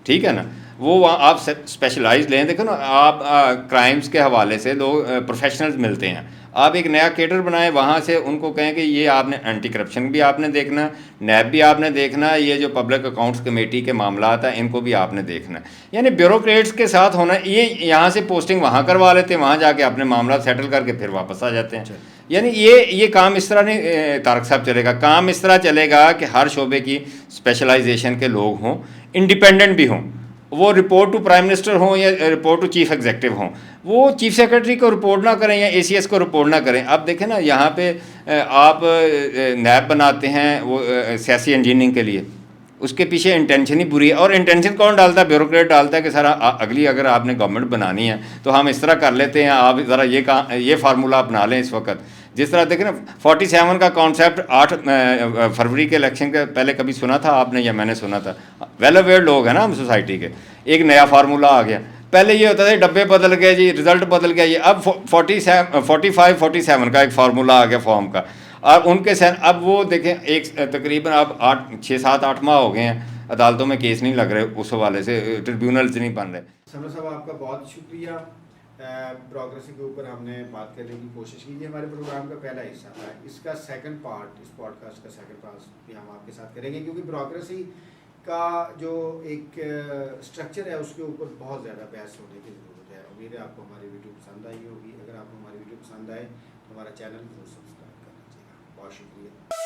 ठीक है ना। वो वहाँ आप स्पेशलाइज लें। देखो ना, आप क्राइम्स के हवाले से लोग प्रोफेशनल्स मिलते हैं, आप एक नया कैडर बनाएं, वहाँ से उनको कहें कि ये आपने एंटी करप्शन भी आपने देखना, नैब भी आपने देखना, ये जो पब्लिक अकाउंट्स कमेटी के मामलात हैं इनको भी आपने देखना। यानी ब्यूरोक्रेट्स के साथ होना, ये यहाँ से पोस्टिंग वहाँ करवा लेते हैं, वहाँ जाके अपने मामला सेटल करके फिर वापस आ जाते हैं। यानी ये काम इस तरह नहीं तारक साहब चलेगा। काम इस तरह चलेगा कि हर शोबे की स्पेशलाइजेशन के लोग हों, इंडिपेंडेंट भी हों, वो रिपोर्ट टू प्राइम मिनिस्टर हों या रिपोर्ट टू चीफ एग्जीक्यूटिव हों, वो चीफ सेक्रेटरी को रिपोर्ट ना करें या ACS को रिपोर्ट ना करें। अब देखें ना, यहाँ पे आप नैब बनाते हैं वो सियासी इंजीनियरिंग के लिए, उसके पीछे इंटेंशन ही बुरी है। और इंटेंशन कौन डालता है? ब्यूरोक्रेट डालता है कि सर अगली अगर आपने गवर्नमेंट बनानी है तो हम इस तरह कर लेते हैं, आप ज़रा ये फार्मूला अपना लें इस वक्त। जिस तरह देखें ना 47 का कॉन्सेप्ट 8 फरवरी के इलेक्शन के पहले कभी सुना था आपने या मैंने सुना था? वेल अवेयर लोग हैं ना हम सोसाइटी के। एक नया फार्मूला आ गया। पहले ये होता था डब्बे बदल गए जी, रिजल्ट बदल गया, ये अब 47 का एक फार्मूला आ गया फॉर्म का। और उनके अब वो देखें एक तकरीबन अब 6-7-8 माह हो गए हैं अदालतों में केस नहीं लग रहे, उस हवाले से ट्रिब्यूनल्स नहीं बन रहे। समर साहब आपका बहुत शुक्रिया। प्रोग्रेसी के ऊपर हमने बात करने की कोशिश की। ये हमारे प्रोग्राम का पहला हिस्सा था। इसका सेकंड पार्ट, इस पॉडकास्ट का सेकंड पार्ट भी हम आपके साथ करेंगे, क्योंकि प्रोग्रेसी का जो एक स्ट्रक्चर है उसके ऊपर बहुत ज़्यादा बहस होने की ज़रूरत है। उम्मीद है आपको हमारी वीडियो पसंद आई होगी। अगर आपको हमारी वीडियो पसंद आए तो हमारा चैनल जरूर सब्सक्राइब कर लीजिएगा। बहुत शुक्रिया।